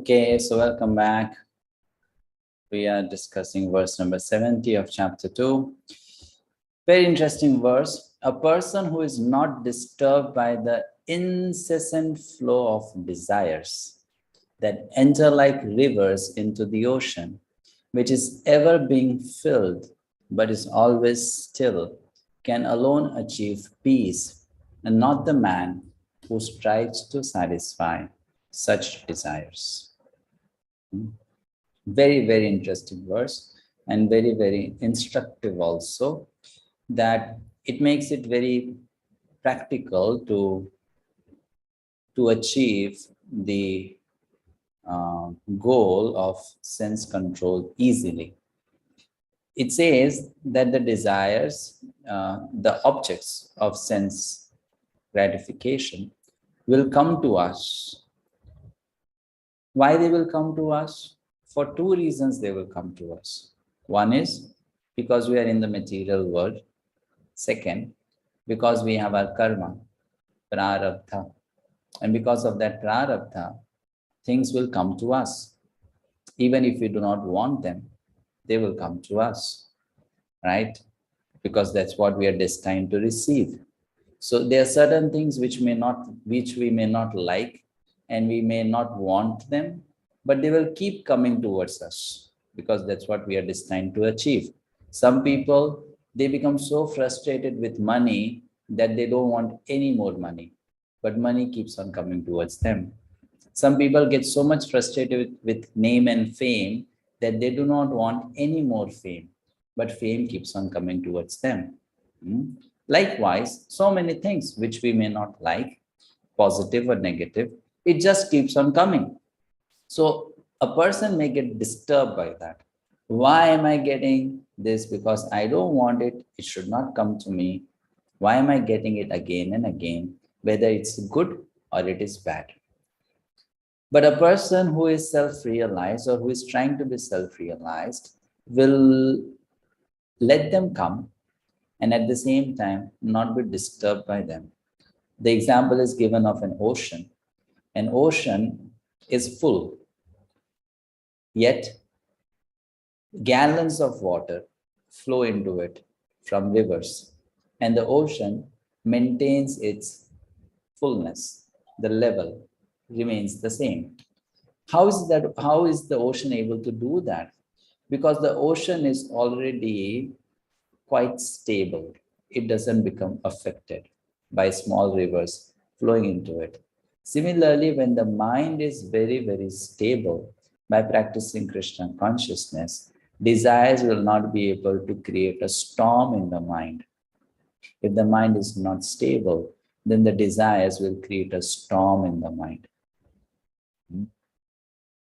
Okay, so welcome back. We are discussing verse number 70 of chapter 2. Very interesting verse. A person who is not disturbed by the incessant flow of desires that enter like rivers into the ocean, which is ever being filled but is always still, can alone achieve peace, and not the man who strives to satisfy such desires. Very, very interesting verse, and very, very instructive also, that it makes it very practical to achieve the goal of sense control easily. It says that the desires, the objects of sense gratification will come to us. Why they will come to us? For two reasons they will come to us. One is because we are in the material world. Second, because we have our karma, prarabdha. And because of that prarabdha, things will come to us. Even if we do not want them, they will come to us, right? Because that's what we are destined to receive. So there are certain things which we may not like, and we may not want them, but they will keep coming towards us because that's what we are destined to achieve. Some people, they become so frustrated with money that they don't want any more money, but money keeps on coming towards them. Some people get so much frustrated with name and fame that they do not want any more fame, but fame keeps on coming towards them. Likewise, so many things which we may not like, positive or negative, it just keeps on coming. So a person may get disturbed by that. Why am I getting this? Because I don't want it. It should not come to me. Why am I getting it again and again, whether it's good or it is bad? But a person who is self-realized or who is trying to be self-realized will let them come and at the same time not be disturbed by them. The example is given of an ocean. An ocean is full, yet gallons of water flow into it from rivers, and the ocean maintains its fullness. The level remains the same. How is the ocean able to do that? Because the ocean is already quite stable. It doesn't become affected by small rivers flowing into it. Similarly, when the mind is very, very stable, by practicing Krishna consciousness, desires will not be able to create a storm in the mind. If the mind is not stable, then the desires will create a storm in the mind.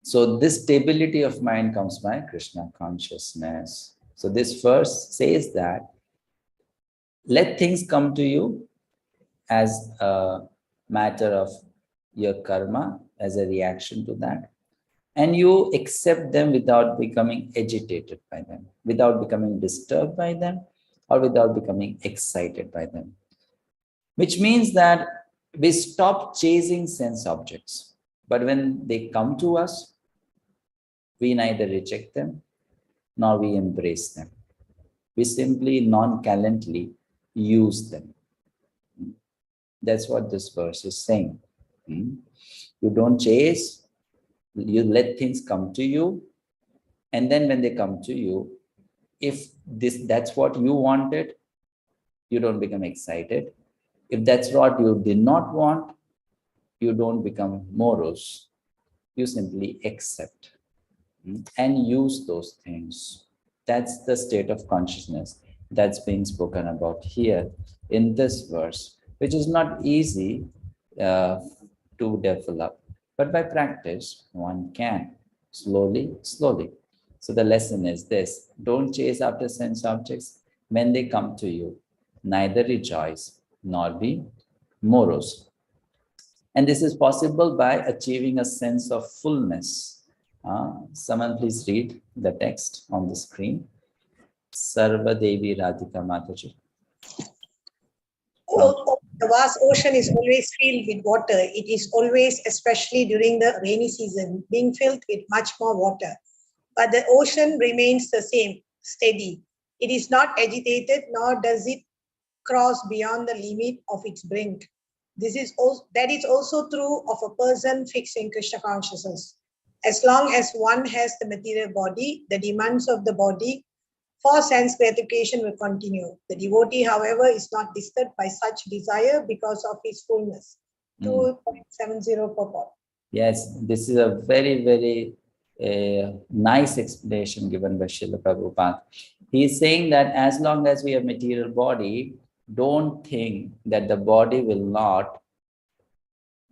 So this stability of mind comes by Krishna consciousness. So this verse says that let things come to you as a matter of your karma, as a reaction to that. And you accept them without becoming agitated by them, without becoming disturbed by them, or without becoming excited by them. Which means that we stop chasing sense objects. But when they come to us, we neither reject them nor we embrace them. We simply nonchalantly use them. That's what this verse is saying. You don't chase, you let things come to you, and then when they come to you, if that's what you wanted, you don't become excited. If that's what you did not want, you don't become morose. You simply accept and use those things. That's the state of consciousness that's being spoken about here in this verse, which is not easy to develop, but by practice, one can, slowly. So the lesson is this: don't chase after sense objects. When they come to you, neither rejoice nor be morose. And this is possible by achieving a sense of fullness. Someone please read the text on the screen. Sarva Devi Radhika Mataji. The vast ocean is always filled with water. It is always, especially during the rainy season, being filled with much more water. But the ocean remains the same, steady. It is not agitated, nor does it cross beyond the limit of its brink. That is also true of a person fixed in Krishna consciousness. As long as one has the material body, the demands of the body for sense gratification will continue. The devotee, however, is not disturbed by such desire because of his fullness. 2.70 purport. Yes, this is a very, very nice explanation given by Srila Prabhupada. He is saying that as long as we have material body, don't think that the body will not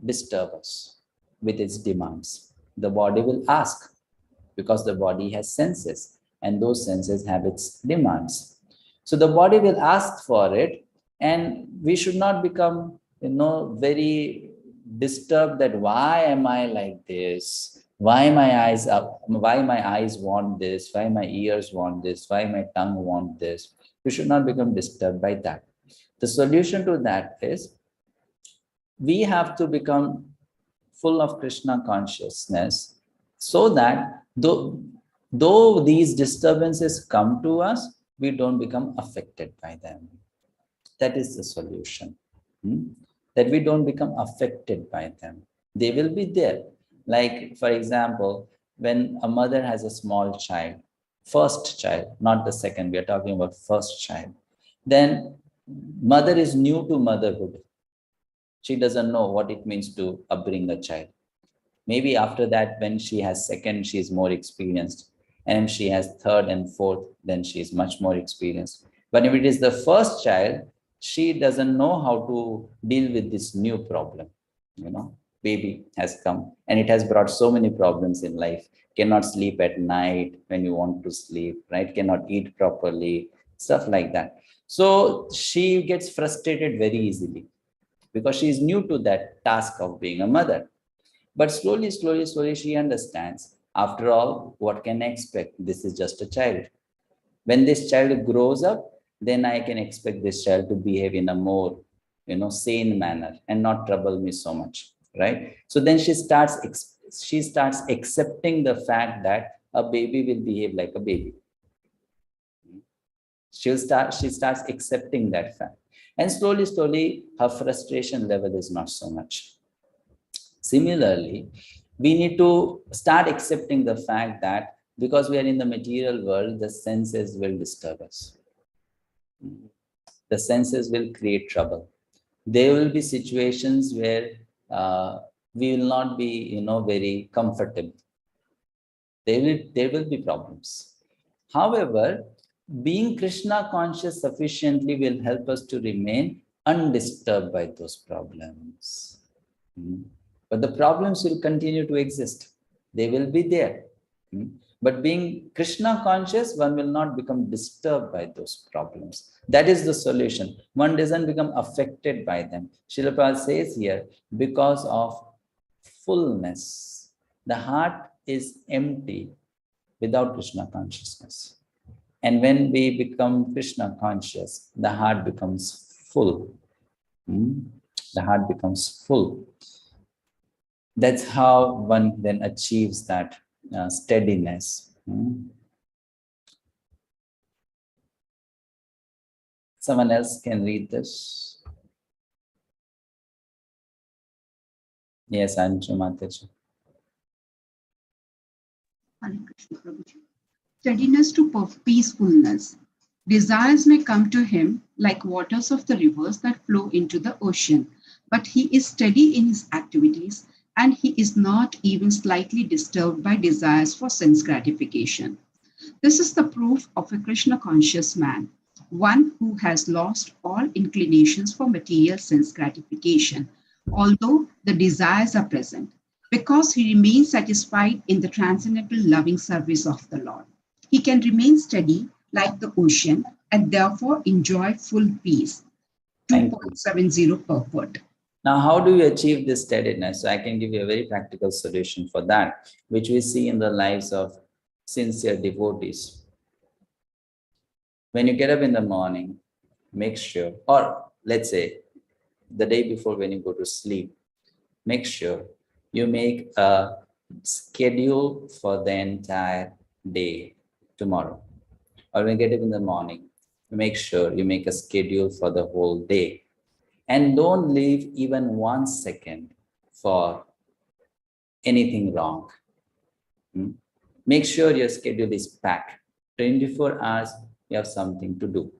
disturb us with its demands. The body will ask, because the body has senses, and those senses have its demands. So the body will ask for it, and we should not become, very disturbed that why am I like this? Why my eyes up? Why my eyes want this? Why my ears want this? Why my tongue want this? We should not become disturbed by that. The solution to that is we have to become full of Krishna consciousness, so that though these disturbances come to us, we don't become affected by them. That is the solution. That we don't become affected by them. They will be there. Like, for example, when a mother has a small child, first child, not the second, we are talking about first child, then mother is new to motherhood. She doesn't know what it means to upbring a child. Maybe after that, when she has second, she is more experienced. And if she has third and fourth, then she is much more experienced. But if it is the first child, she doesn't know how to deal with this new problem. Baby has come and it has brought so many problems in life. Cannot sleep at night when you want to sleep, right? Cannot eat properly, stuff like that. So she gets frustrated very easily because she is new to that task of being a mother. But slowly, she understands, after all, what can I expect? This is just a child. When this child grows up, then I can expect this child to behave in a more, sane manner and not trouble me so much, right? So then she starts accepting the fact that a baby will behave like a baby. She starts accepting that fact. And slowly, her frustration level is not so much. Similarly, we need to start accepting the fact that because we are in the material world, the senses will disturb us. The senses will create trouble. There will be situations where we will not be, very comfortable. There will be problems. However, being Krishna conscious sufficiently will help us to remain undisturbed by those problems. But the problems will continue to exist. They will be there. But being Krishna conscious, one will not become disturbed by those problems. That is the solution. One doesn't become affected by them. Srila Prabhupada says here, because of fullness, the heart is empty without Krishna consciousness. And when we become Krishna conscious, the heart becomes full. The heart becomes full. That's how one then achieves that steadiness. Someone else can read this. Yes, Anju Mataji. Hare Krishna, Prabhuji. Steadiness to peacefulness. Desires may come to him like waters of the rivers that flow into the ocean, but he is steady in his activities and he is not even slightly disturbed by desires for sense gratification. This is the proof of a Krishna conscious man, one who has lost all inclinations for material sense gratification, although the desires are present, because he remains satisfied in the transcendental loving service of the Lord. He can remain steady like the ocean and therefore enjoy full peace. 2.70 purport. Now, how do you achieve this steadiness? So I can give you a very practical solution for that, which we see in the lives of sincere devotees. When you get up in the morning, make sure, or let's say the day before when you go to sleep, make sure you make a schedule for the entire day tomorrow. Or when you get up in the morning, make sure you make a schedule for the whole day. And don't leave even 1 second for anything wrong. Make sure your schedule is packed. 24 hours, you have something to do.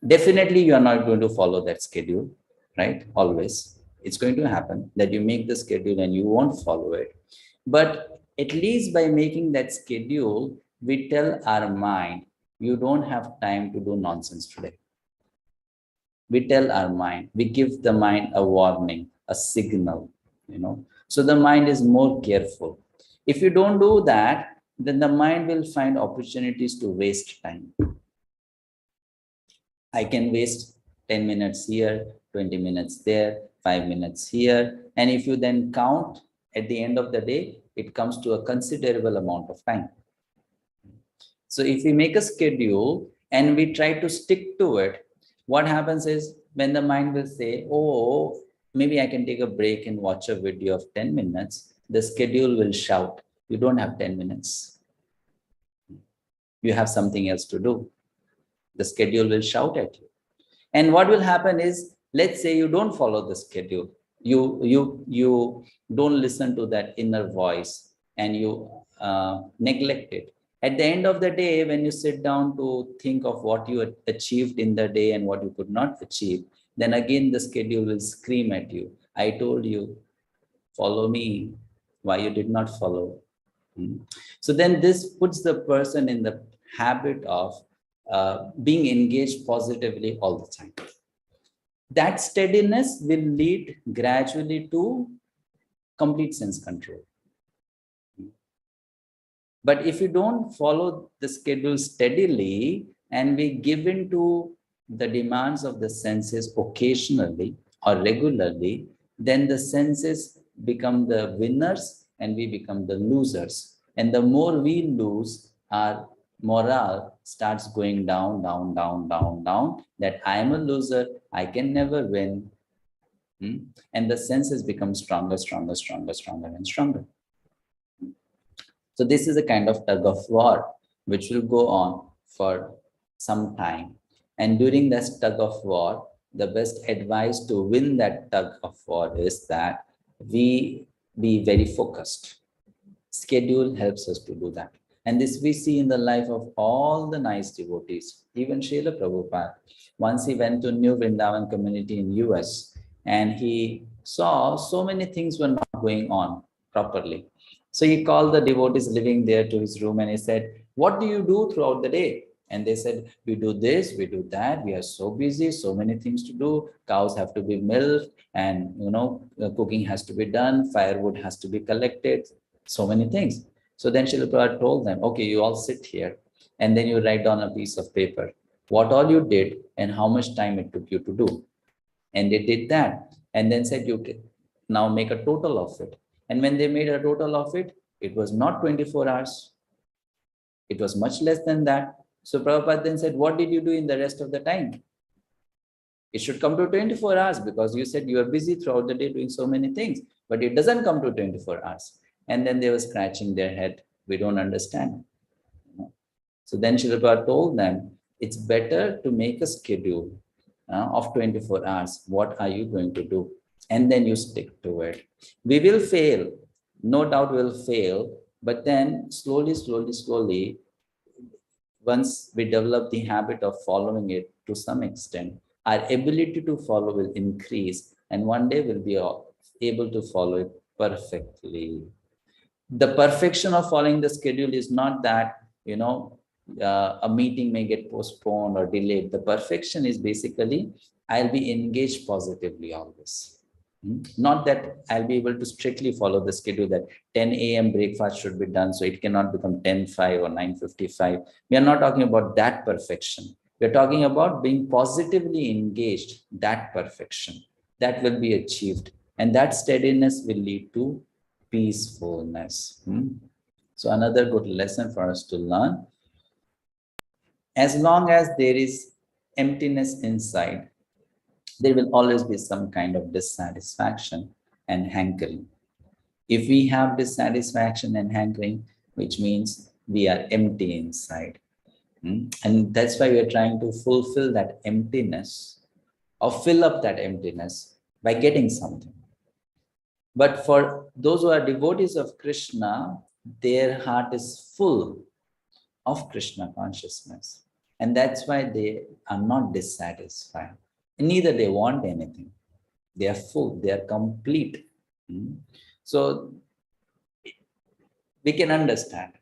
Definitely, you are not going to follow that schedule, right? Always. It's going to happen that you make the schedule and you won't follow it. But at least by making that schedule, we tell our mind, you don't have time to do nonsense today. We tell our mind, we give the mind a warning, a signal, So the mind is more careful. If you don't do that, then the mind will find opportunities to waste time. I can waste 10 minutes here, 20 minutes there, 5 minutes here. And if you then count at the end of the day, it comes to a considerable amount of time. So if we make a schedule and we try to stick to it, what happens is when the mind will say, oh, maybe I can take a break and watch a video of 10 minutes, the schedule will shout, you don't have 10 minutes. You have something else to do. The schedule will shout at you. And what will happen is, let's say you don't follow the schedule. You don't listen to that inner voice and you neglect it. At the end of the day, when you sit down to think of what you achieved in the day and what you could not achieve, then again the schedule will scream at you. I told you, follow me, why you did not follow. So then this puts the person in the habit of being engaged positively all the time. That steadiness will lead gradually to complete sense control. But if you don't follow the schedule steadily and we give in to the demands of the senses occasionally or regularly, then the senses become the winners and we become the losers. And the more we lose, our morale starts going down, down, down, down, down, that I am a loser, I can never win. And the senses become stronger, stronger, stronger, stronger, and stronger. So this is a kind of tug of war, which will go on for some time. And during this tug of war, the best advice to win that tug of war is that we be very focused. Schedule helps us to do that. And this we see in the life of all the nice devotees, even Srila Prabhupada. Once he went to New Vrindavan community in US and he saw so many things were not going on properly. So he called the devotees living there to his room and he said, what do you do throughout the day? And they said, we do this, we do that. We are so busy, so many things to do. Cows have to be milked and, cooking has to be done. Firewood has to be collected, so many things. So then Srila Prabhupada told them, okay, you all sit here and then you write down a piece of paper, what all you did and how much time it took you to do. And they did that and then said, you can now make a total of it. And when they made a total of it, it was not 24 hours. It was much less than that. So Prabhupada then said, what did you do in the rest of the time? It should come to 24 hours because you said you are busy throughout the day doing so many things. but it doesn't come to 24 hours. And then they were scratching their head. We don't understand. So then Srila Prabhupada told them, it's better to make a schedule of 24 hours. What are you going to do? And then you stick to it. We will fail. No doubt we'll fail. But then slowly, once we develop the habit of following it to some extent, our ability to follow will increase. And one day we'll be able to follow it perfectly. The perfection of following the schedule is not that, a meeting may get postponed or delayed. The perfection is basically, I'll be engaged positively always. Not that I'll be able to strictly follow the schedule that 10 a.m. breakfast should be done, so it cannot become 10:05 or 9:55. We are not talking about that perfection. We're talking about being positively engaged, that perfection. That will be achieved. And that steadiness will lead to peacefulness. So another good lesson for us to learn. As long as there is emptiness inside, there will always be some kind of dissatisfaction and hankering. If we have dissatisfaction and hankering, which means we are empty inside. And that's why we are trying to fulfill that emptiness or fill up that emptiness by getting something. But for those who are devotees of Krishna, their heart is full of Krishna consciousness. And that's why they are not dissatisfied. Neither they want anything. They are full, they are complete. So we can understand.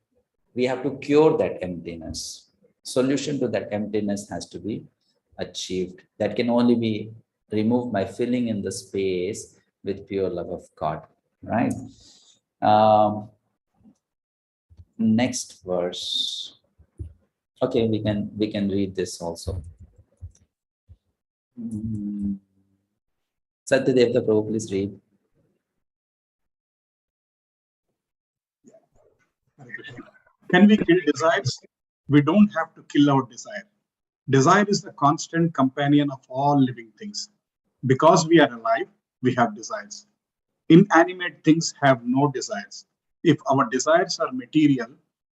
We have to cure that emptiness. Solution to that emptiness has to be achieved. That can only be removed by filling in the space with pure love of God. Right? Next verse. Okay, we can read this also. Satyadeva Prabhu, please read. Can we kill desires? We don't have to kill our desire. Desire is the constant companion of all living things. Because we are alive, we have desires. Inanimate things have no desires. If our desires are material,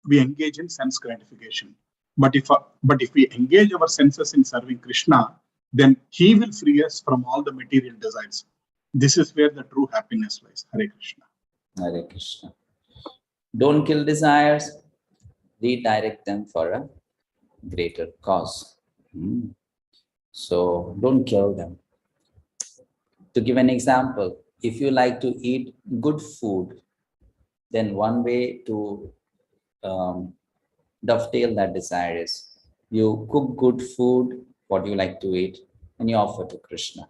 we engage in sense gratification. But if we engage our senses in serving Krishna, then he will free us from all the material desires. This is where the true happiness lies. Hare Krishna. Hare Krishna. Don't kill desires. Redirect them for a greater cause. So don't kill them. To give an example, if you like to eat good food, then one way to dovetail that desire is you cook good food, what you like to eat, and you offer to Krishna.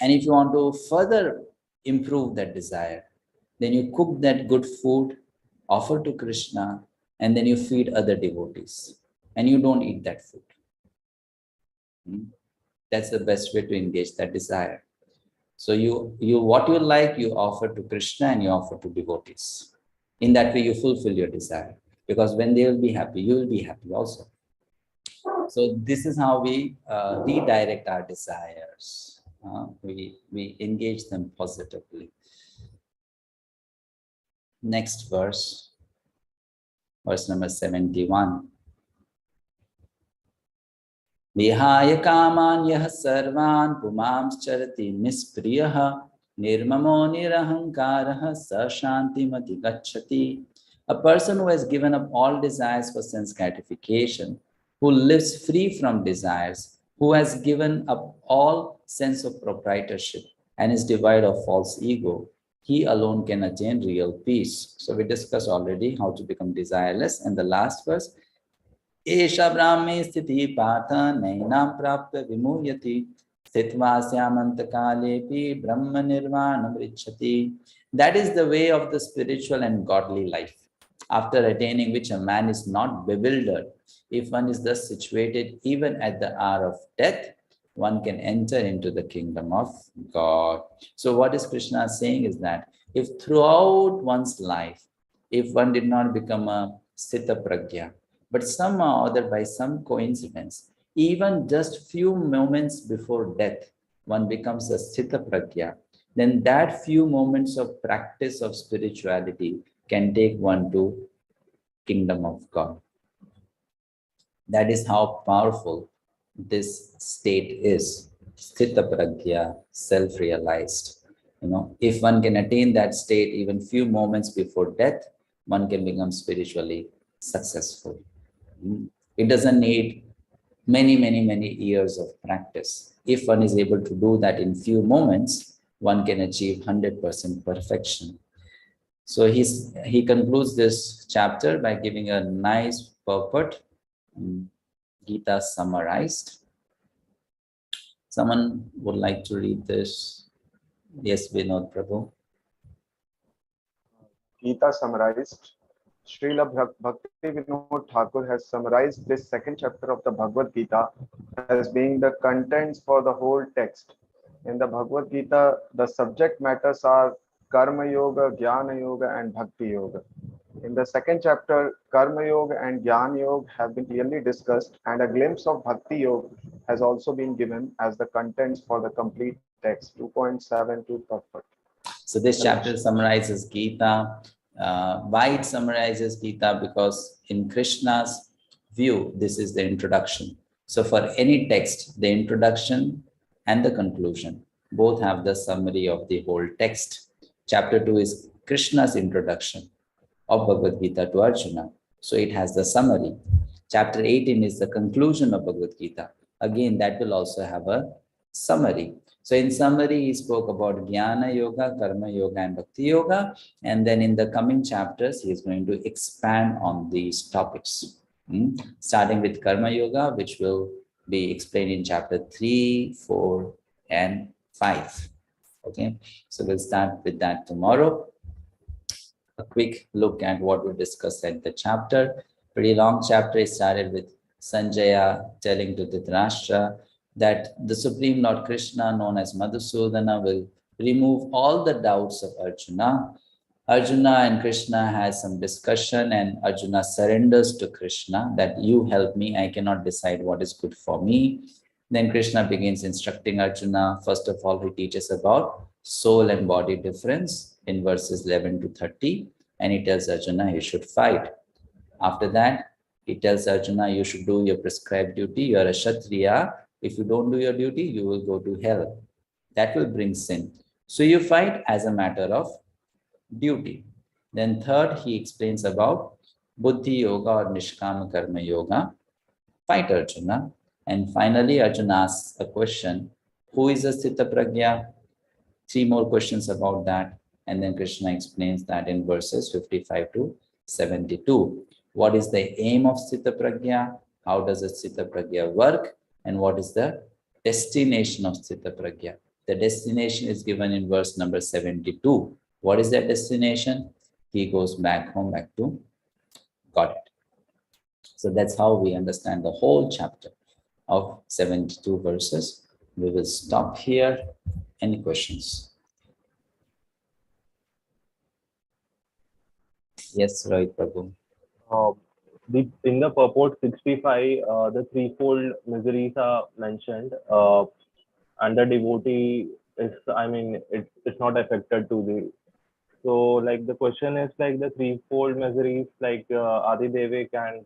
And if you want to further improve that desire, then you cook that good food, offer to Krishna, and then you feed other devotees. And you don't eat that food. That's the best way to engage that desire. So what you like, you offer to Krishna and you offer to devotees. In that way, you fulfill your desire. Because when they will be happy, you will be happy also. So this is how we redirect our desires. We engage them positively. Next verse number 71. Vihaya kaman yah sarvan pumamscharati nispriyaha nirmamo nirahankaraha sa shantimati gacchati. A person who has given up all desires for sense gratification, who lives free from desires, who has given up all sense of proprietorship and is devoid of false ego, he alone can attain real peace. So we discussed already how to become desireless. And the last verse, Esha brahme sthiti patha nainam prapta vimuyati sthitva syamantakalepi brahma nirvana vrichati. That is the way of the spiritual and godly life, after attaining which a man is not bewildered. If one is thus situated, even at the hour of death, one can enter into the kingdom of God. So what is Krishna saying is that if throughout one's life, if one did not become a sthita pragya, but somehow or other by some coincidence, even just few moments before death, one becomes a sthita pragya, then that few moments of practice of spirituality can take one to kingdom of God. That is how powerful this state is. Sthita pragya, self-realized. If one can attain that state even few moments before death, one can become spiritually successful. It doesn't need many years of practice. If one is able to do that in few moments, one can achieve 100% perfection. So he concludes this chapter by giving a nice purport, Gita summarized. Someone would like to read this? Yes, Vinod Prabhu. Gita summarized. Srila Bhaktivinoda Thakur has summarized this second chapter of the Bhagavad-gita as being the contents for the whole text. In the Bhagavad-gita, the subject matters are Karma Yoga, Jnana Yoga, and Bhakti Yoga. In the second chapter, Karma Yoga and Jnana Yoga have been clearly discussed, and a glimpse of Bhakti Yoga has also been given as the contents for the complete text, 2.72 purport. So this chapter summarizes Gita. Why it summarizes Gita? Because in Krishna's view, this is the introduction. So for any text, the introduction and the conclusion both have the summary of the whole text. Chapter 2 is Krishna's introduction of Bhagavad-gita to Arjuna. So it has the summary. Chapter 18 is the conclusion of Bhagavad-gita. Again, that will also have a summary. So in summary, he spoke about Jnana Yoga, Karma Yoga, and Bhakti Yoga. And then in the coming chapters, he is going to expand on these topics. Starting with Karma Yoga, which will be explained in chapter 3, 4, and 5. Okay, so we'll start with that tomorrow. A quick look at what we discussed at the chapter. Pretty long chapter. It started with Sanjaya telling to Dhritarashtra that the Supreme Lord Krishna, known as Madhusudana, will remove all the doubts of Arjuna. Arjuna and Krishna has some discussion, and Arjuna surrenders to Krishna that you help me, I cannot decide what is good for me. Then Krishna begins instructing Arjuna. First of all, he teaches about soul and body difference in verses 11 to 30, and he tells Arjuna he should fight. After that, he tells Arjuna, you should do your prescribed duty. You are a Kshatriya. If you don't do your duty, you will go to hell. That will bring sin. So you fight as a matter of duty. Then third, he explains about Buddhi Yoga or Nishkama Karma Yoga. Fight Arjuna. And finally, Arjuna asks a question, who is a Sthita Pragya? 3 more questions about that. And then Krishna explains that in verses 55 to 72. What is the aim of Sthita Pragya? How does a Sthita Pragya work? And what is the destination of Sthita Pragya? The destination is given in verse number 72. What is that destination? He goes back home, back to God. So that's how we understand the whole chapter of 72 verses. We will stop here. Any questions? Yes, Rohit Prabhu. In the purport 65, the threefold miseries are mentioned, and the devotee is, it's not affected to the. So, like, the question is, like, the threefold miseries, like Adidevik and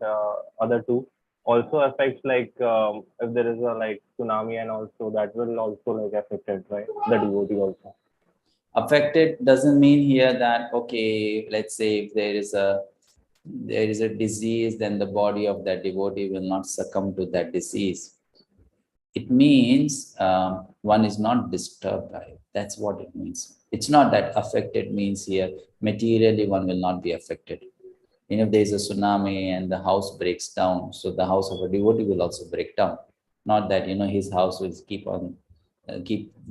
other two, also affects, like, if there is a, like, tsunami and also that will also, like, affect it, right? The devotee also. Affected doesn't mean here that, okay, let's say if there is a disease, then the body of that devotee will not succumb to that disease. It means one is not disturbed by it. That's what it means. It's not that affected means here materially one will not be affected. If there is a tsunami and the house breaks down, so the house of a devotee will also break down. Not that his house will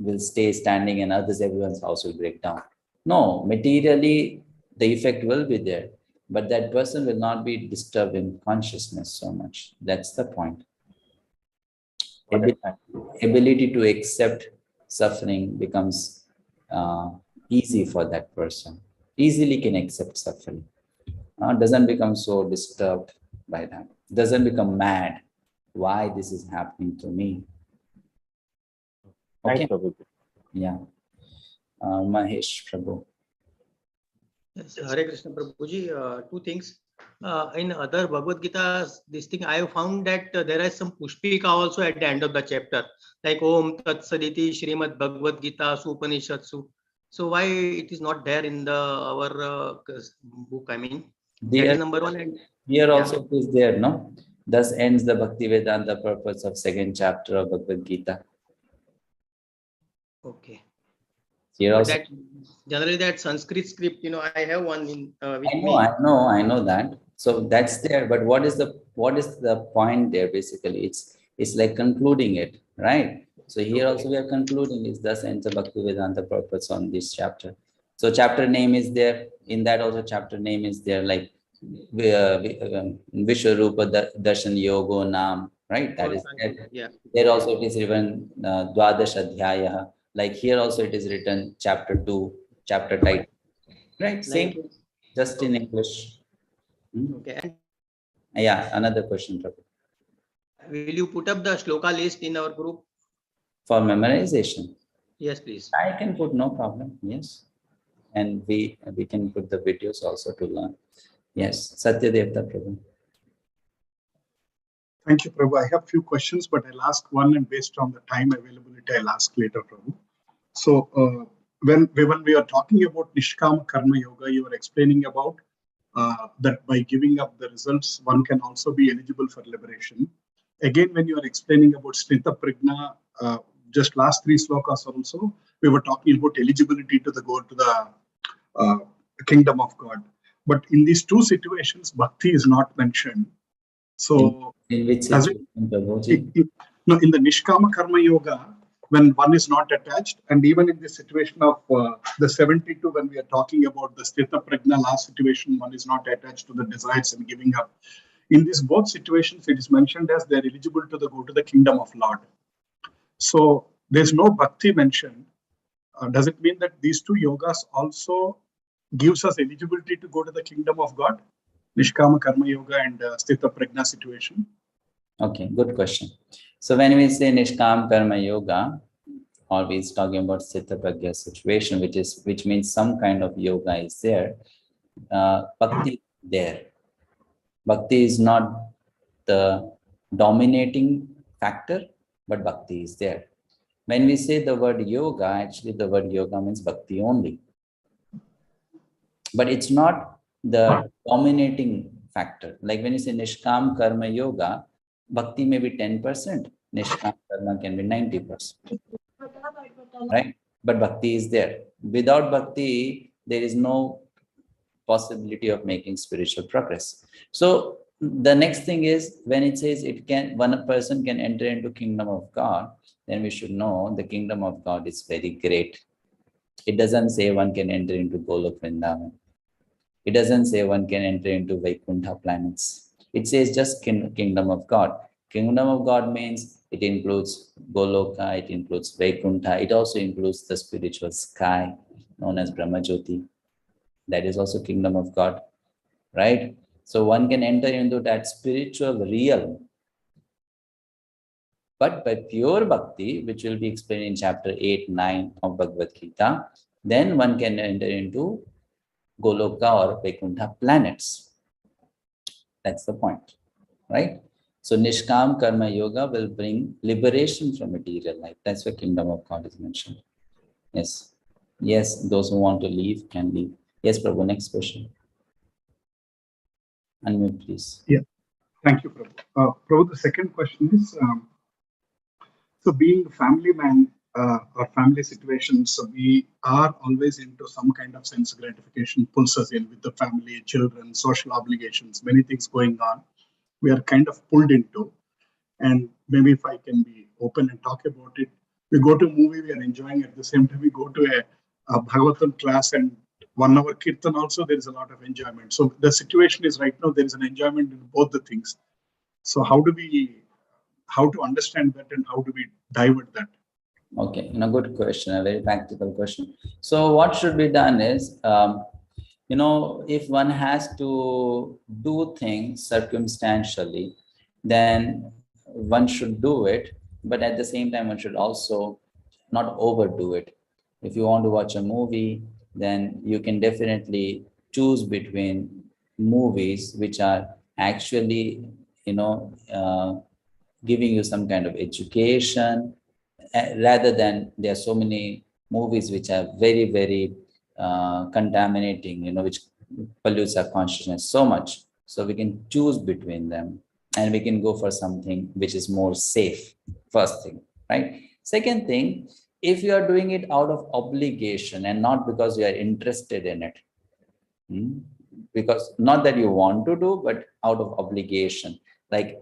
will stay standing and everyone's house will break down. No, materially the effect will be there, but that person will not be disturbed in consciousness so much. That's the point. Ability to accept suffering becomes easy for that person. Easily can accept suffering. Doesn't become so disturbed by that. Doesn't become mad. Why this is happening to me? Okay. Thanks, Prabhuji. Yeah. Mahesh Prabhu. Yes, Hare Krishna Prabhuji, two things. In other Bhagavad Gita, this thing I have found that there is some Pushpika also at the end of the chapter, like Om Tat Saditi Srimad Bhagavad-gita Supanishatsu. So why it is not there in our book? I mean, that is number one. And here also it is there, no? Thus ends the Bhaktivedanta purpose of second chapter of Bhagavad-gita. Okay. Here also, that generally that Sanskrit script, I have one in with me. I know that. So that's there, but what is the point there? Basically, it's like concluding it, right? So here also we are concluding is thus ends the Bhaktivedanta purpose on this chapter. So chapter name is there. In that also chapter name is there, like Vishwarupa Darshan Yogo Nam, right? That is there. Yeah. There also it is written Dwadash Adhyaya. Like here also it is written chapter 2, chapter title, right? Same, just in English. Okay. Yeah, another question. Will you put up the shloka list in our group? For memorization? Yes, please. I can put, no problem. Yes. And we can put the videos also to learn. Yes. Satyadevta Prabhu. Thank you, Prabhu. I have few questions, but I'll ask one, and based on the time availability, I'll ask later, Prabhu. So when we are talking about Nishkama Karma Yoga, you are explaining about that by giving up the results, one can also be eligible for liberation. Again, when you are explaining about Snita Prajna, just last 3 slokas also, we were talking about eligibility to go to the kingdom of God. But in these 2 situations, bhakti is not mentioned. So in which situation, in the Nishkama Karma Yoga, when one is not attached, and even in the situation of the 72, when we are talking about the Sthita Prajna last situation, one is not attached to the desires and giving up. In these both situations, it is mentioned as they are eligible to go to the kingdom of Lord. So there's no bhakti mentioned. Does it mean that these 2 yogas also gives us eligibility to go to the kingdom of God? Nishkama Karma Yoga and Sthita Prajna situation? Okay, good question. So when we say Nishkam Karma Yoga, always talking about Sthita Prajna situation, which means some kind of yoga is there. Bhakti is there. Bhakti is not the dominating factor, but bhakti is there. When we say the word yoga, actually the word yoga means bhakti only. But it's not the dominating factor. Like when you say Nishkam Karma Yoga, bhakti may be 10%, Nishkam Karma can be 90%. Right? But bhakti is there. Without bhakti, there is no possibility of making spiritual progress. So the next thing is when it says one person can enter into kingdom of God, then we should know the kingdom of God is very great. It doesn't say one can enter into Golok Vrindavan. It doesn't say one can enter into Vaikuntha planets. It says just kingdom of God. Kingdom of God means it includes Goloka, it includes Vaikuntha, it also includes the spiritual sky known as Brahmajyoti. That is also kingdom of God, right? So one can enter into that spiritual realm. But by pure bhakti, which will be explained in chapter 8, 9 of Bhagavad-gita, then one can enter into Goloka or Vaikuntha planets. That's the point, right? So Nishkam Karma Yoga will bring liberation from material life. That's where kingdom of God is mentioned. Yes. Yes, those who want to leave can leave. Yes, Prabhu, next question. Unmute, please. Yeah. Thank you, Prabhu. Prabhu, the second question is, so being a family man or family situations, so we are always into some kind of sense gratification, pulls us in with the family, children, social obligations, many things going on. We are kind of pulled into, and maybe if I can be open and talk about it, we go to a movie, we are enjoying at the same time, we go to a Bhagavatam class and 1 hour kirtan also, there is a lot of enjoyment. So the situation is right now, there is an enjoyment in both the things. So how to understand that and how do we divert that? Okay, good question, a very practical question. So what should be done is, if one has to do things circumstantially, then one should do it, but at the same time, one should also not overdo it. If you want to watch a movie, then you can definitely choose between movies which are actually, giving you some kind of education, rather than there are so many movies which are very, very contaminating, which pollutes our consciousness so much. So we can choose between them and we can go for something which is more safe, first thing, right? Second thing, if you are doing it out of obligation and not because you are interested in it, because not that you want to do, but out of obligation. Like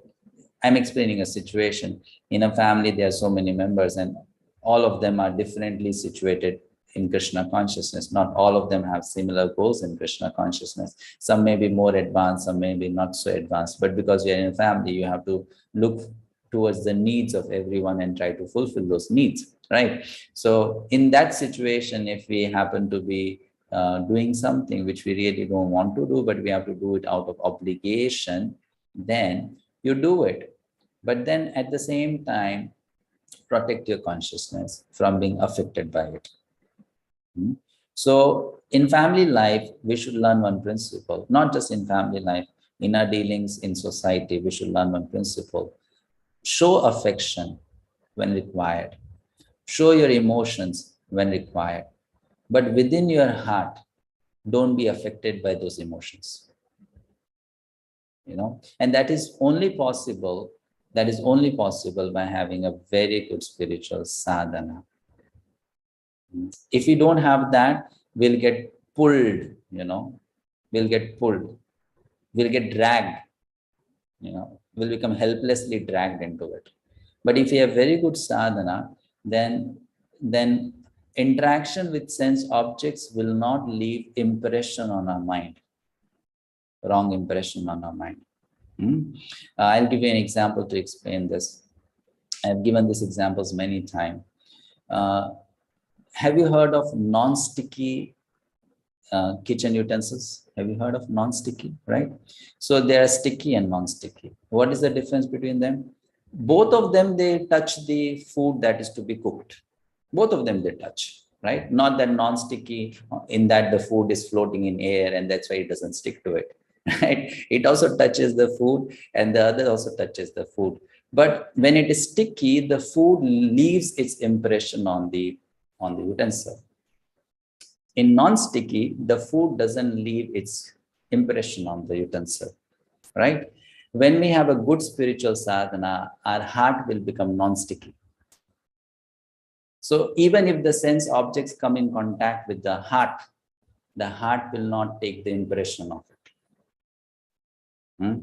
I'm explaining a situation. In a family, there are so many members and all of them are differently situated in Krishna consciousness. Not all of them have similar goals in Krishna consciousness. Some may be more advanced, some may be not so advanced. But because you're in a family, you have to look towards the needs of everyone and try to fulfill those needs, right? So in that situation, if we happen to be doing something which we really don't want to do, but we have to do it out of obligation, then you do it. But then at the same time, protect your consciousness from being affected by it. So in family life, we should learn one principle, not just in family life, in our dealings in society, we should learn one principle. Show affection when required. Show your emotions when required. But within your heart, don't be affected by those emotions. And that is only possible by having a very good spiritual sadhana. If we don't have that, we'll get pulled, we'll get pulled, we'll get dragged, we'll become helplessly dragged into it. But if we have very good sadhana, then interaction with sense objects will not leave impression on our mind, wrong impression on our mind. I'll give you an example to explain this. I've given these examples many times. Have you heard of non-sticky kitchen utensils? Have you heard of non-sticky, right? So there are sticky and non-sticky. What is the difference between them? Both of them, they touch the food that is to be cooked. Both of them they touch, right? Not that non-sticky in that the food is floating in air and that's why it doesn't stick to it, right? It also touches the food and the other also touches the food. But when it is sticky, the food leaves its impression on the utensil. In non-sticky, the food doesn't leave its impression on the utensil, right? When we have a good spiritual sadhana, our heart will become non-sticky. So even if the sense objects come in contact with the heart will not take the impression of it.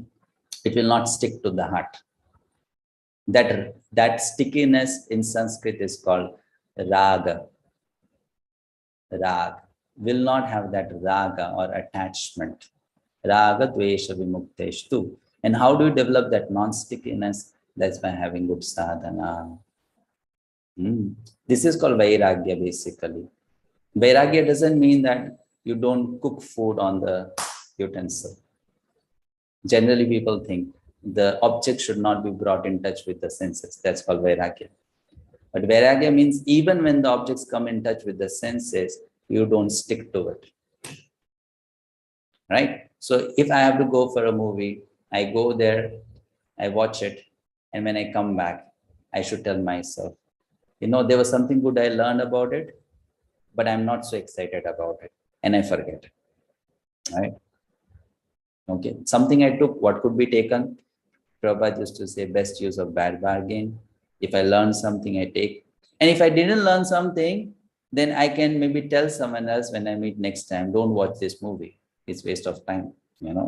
It will not stick to the heart. That stickiness in Sanskrit is called raga. Rag will not have that raga or attachment. Raga dvesha vimukteshtu. And how do you develop that non-stickiness? That's by having good sadhana. This is called vairagya basically. Vairagya doesn't mean that you don't cook food on the utensil. Generally people think the object should not be brought in touch with the senses. That's called vairagya. But vairagya means even when the objects come in touch with the senses, you don't stick to it. Right? So if I have to go for a movie, I go there, I watch it, and when I come back, I should tell myself, there was something good I learned about it, but I'm not so excited about it, and I forget. Right? Okay. Something I took, what could be taken? Prabhupada used to say, best use of bad bargain. If I learn something, I take. And if I didn't learn something, then I can maybe tell someone else when I meet next time, don't watch this movie. It's waste of time,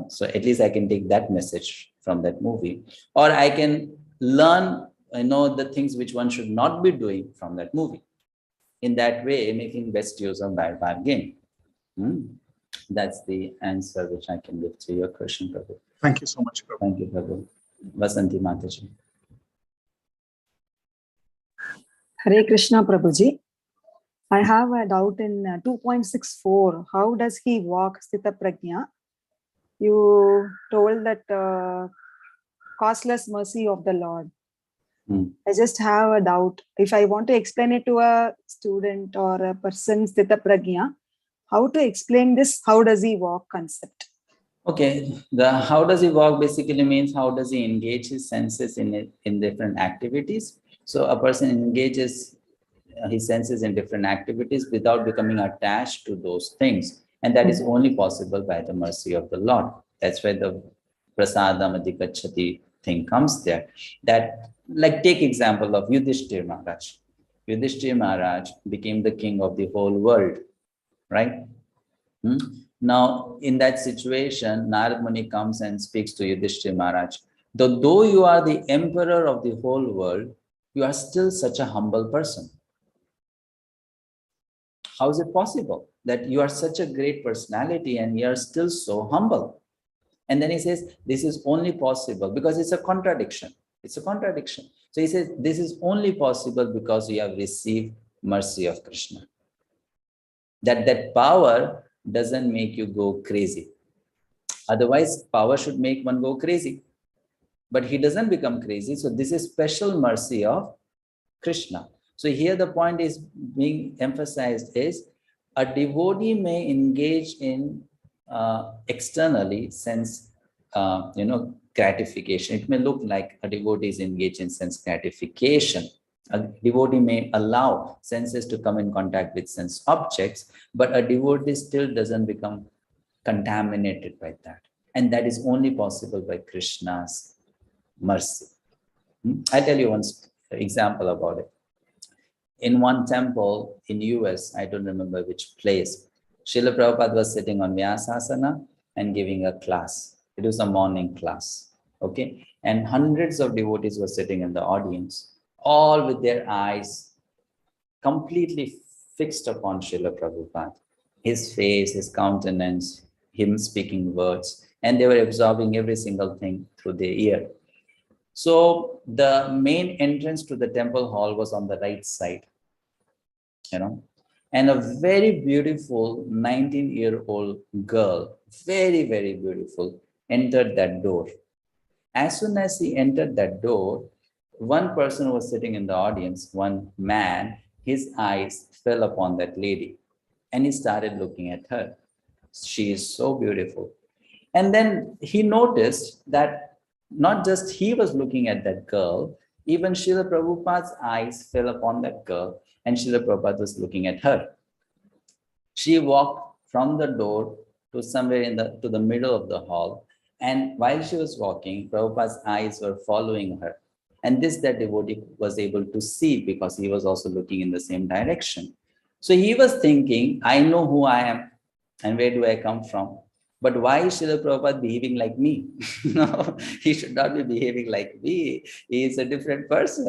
So at least I can take that message from that movie. Or I can learn, the things which one should not be doing from that movie. In that way, making best use of bad bargain. That's the answer which I can give to your question, Prabhu. Thank you so much, Prabhu. Thank you, Prabhu. Vasanti Mataji. Hare Krishna, Prabhuji. I have a doubt in 2.64. How does he walk Sthita Prajna? You told that causeless mercy of the Lord. I just have a doubt. If I want to explain it to a student or a person Sthita Prajna, how to explain this how does he walk concept? Okay, the how does he walk basically means how does he engage his senses in different activities. So a person engages his senses in different activities without becoming attached to those things. And that is only possible by the mercy of the Lord. That's why the prasadam adhikachati thing comes there. That, like, take example of Yudhishthira Maharaj. Yudhishthira Maharaj became the king of the whole world, right? Now, in that situation, Narad Muni comes and speaks to Yudhishthira Maharaj. Though you are the emperor of the whole world, you are still such a humble person. How is it possible that you are such a great personality and you are still so humble? And then he says, this is only possible because it's a contradiction. It's a contradiction. So he says, this is only possible because you have received mercy of Krishna. That power doesn't make you go crazy. Otherwise, power should make one go crazy. But he doesn't become crazy. So this is special mercy of Krishna. So here the point is being emphasized is a devotee may engage in externally sense, gratification. It may look like a devotee is engaged in sense gratification. A devotee may allow senses to come in contact with sense objects, but a devotee still doesn't become contaminated by that. And that is only possible by Krishna's mercy. I'll tell you one example about it. In one temple in US, I don't remember which place, Srila Prabhupada was sitting on Vyasasana and giving a class. It was a morning class, okay? And hundreds of devotees were sitting in the audience, all with their eyes completely fixed upon Srila Prabhupada. His face, his countenance, him speaking words, and they were absorbing every single thing through their ear. So the main entrance to the temple hall was on the right side, and a very beautiful 19-year-old girl, very, very beautiful, entered that door. As soon as he entered that door, one person was sitting in the audience, one man, his eyes fell upon that lady and he started looking at her. She is so beautiful. And then he noticed that not just he was looking at that girl, even Srila Prabhupada's eyes fell upon that girl and Srila Prabhupada was looking at her. She walked from the door to somewhere to the middle of the hall. And while she was walking, Prabhupada's eyes were following her. And this that devotee was able to see because he was also looking in the same direction. So he was thinking, I know who I am and where do I come from. But why is Srila Prabhupada behaving like me? No, he should not be behaving like me. He is a different person,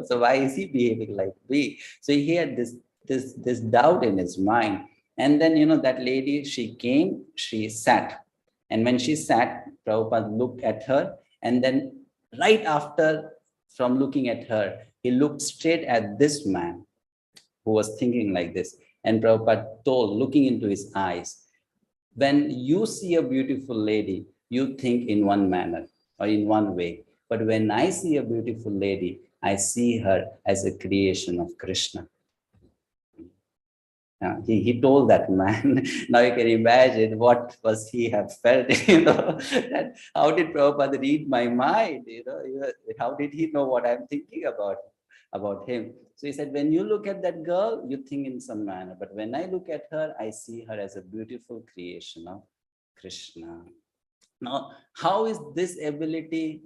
So why is he behaving like me? So he had this doubt in his mind. And then, that lady, she came, she sat. And when she sat, Prabhupada looked at her. And then right after, from looking at her, he looked straight at this man who was thinking like this. And Prabhupada told, looking into his eyes, when you see a beautiful lady, you think in one manner or in one way. But when I see a beautiful lady, I see her as a creation of Krishna. He told that man. Now you can imagine what was he have felt, that how did Prabhupada read my mind, how did he know what I'm thinking about him? So he said, when you look at that girl, you think in some manner, but when I look at her, I see her as a beautiful creation of Krishna. Now, how is this ability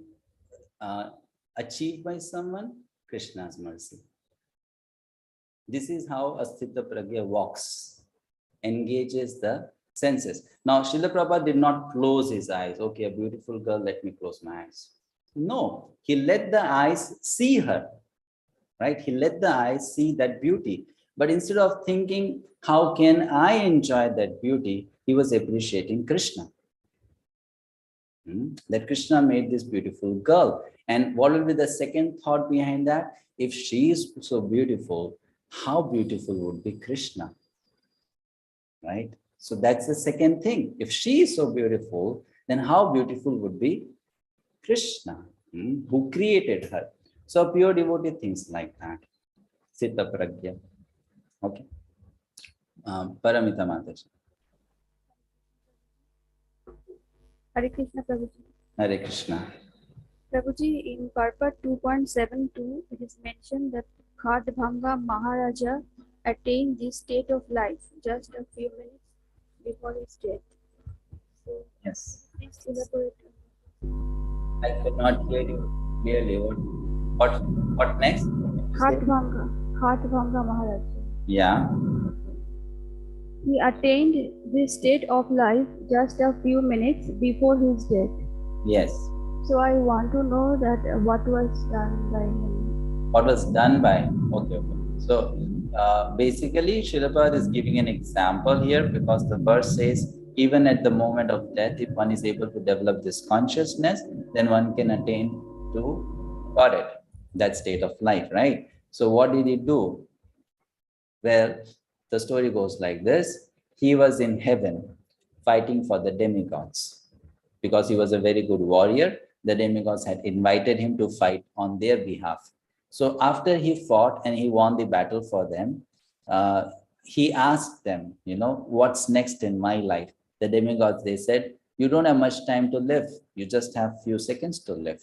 achieved by someone? Krishna's mercy. This is how a Sthita Prajna walks, engages the senses. Now, Srila Prabhupada did not close his eyes. Okay, a beautiful girl, let me close my eyes. No, he let the eyes see her, right? He let the eyes see that beauty. But instead of thinking, how can I enjoy that beauty? He was appreciating Krishna. That Krishna made this beautiful girl. And what will be the second thought behind that? If she is so beautiful, how beautiful would be Krishna, right? So that's the second thing. If she is so beautiful, then how beautiful would be Krishna, who created her, So pure devotee thinks like that. Sita Pragya. Okay. Paramita Mataji. Hare Krishna Prabhuji. Hare Krishna. Prabhuji, in purport 2.72, it is mentioned that 𝗪𝗵𝗁 Maharaja attained this state of life just a few minutes before his death. So, yes. Please elaborate. I could not hear you clearly. What next? 𝗪𝗵𝗁 Maharaj. Yeah. He attained this state of life just a few minutes before his death. Yes. So I want to know that what was done by him. What was done by? Okay. So basically, Srila Prabhupada is giving an example here because the verse says, even at the moment of death, if one is able to develop this consciousness, then one can attain to Godhead, that state of life, right? So what did he do? Well, the story goes like this. He was in heaven fighting for the demigods. Because he was a very good warrior, the demigods had invited him to fight on their behalf. So after he fought and he won the battle for them, he asked them, what's next in my life? The demigods, they said, you don't have much time to live. You just have few seconds to live.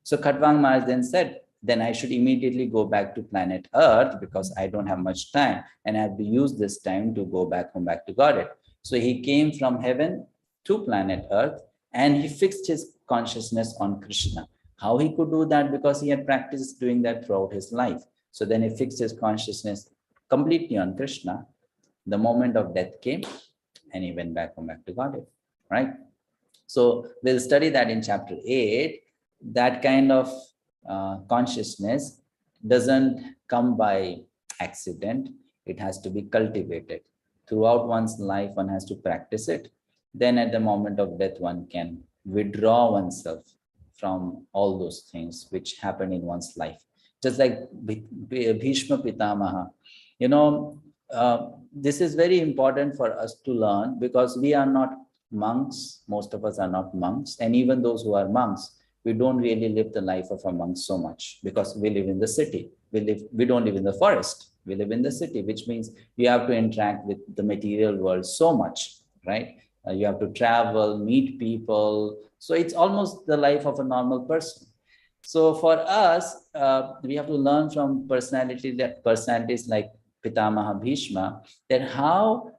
So 𝗪𝗵𝗁 Maharaj then said, then I should immediately go back to planet Earth because I don't have much time and I have to use this time to go back home, back to Godhead. So he came from heaven to planet Earth and he fixed his consciousness on Krishna. How he could do that? Because he had practiced doing that throughout his life. So then he fixed his consciousness completely on Krishna. The moment of death came and he went back home, back to Godhead, right? So we'll study that in chapter 8. That kind of consciousness doesn't come by accident. It has to be cultivated. Throughout one's life, one has to practice it. Then at the moment of death, one can withdraw oneself from all those things which happen in one's life. Just like 𝗵𝗁𝗵𝗹𝗹. This is very important for us to learn because we are not monks. Most of us are not monks. And even those who are monks, we don't really live the life of a monk so much because we live in the city. We don't live in the forest. We live in the city, which means you have to interact with the material world so much, right? You have to travel, meet people. So it's almost the life of a normal person. So for us, we have to learn from personalities like Pitamaha Bhishma, that how,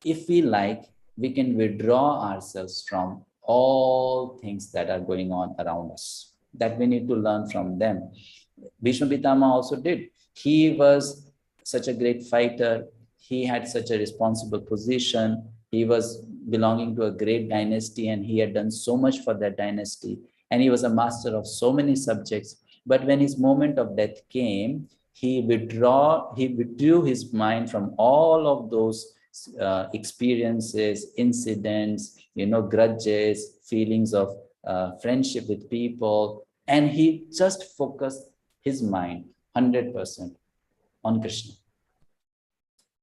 if we like, we can withdraw ourselves from all things that are going on around us. That we need to learn from them. Bhishma Pitama also did. He was such a great fighter. He had such a responsible position. He was belonging to a great dynasty and he had done so much for that dynasty. And he was a master of so many subjects. But when his moment of death came, he withdrew his mind from all of those experiences, incidents, grudges, feelings of friendship with people. And he just focused his mind 100% on Krishna.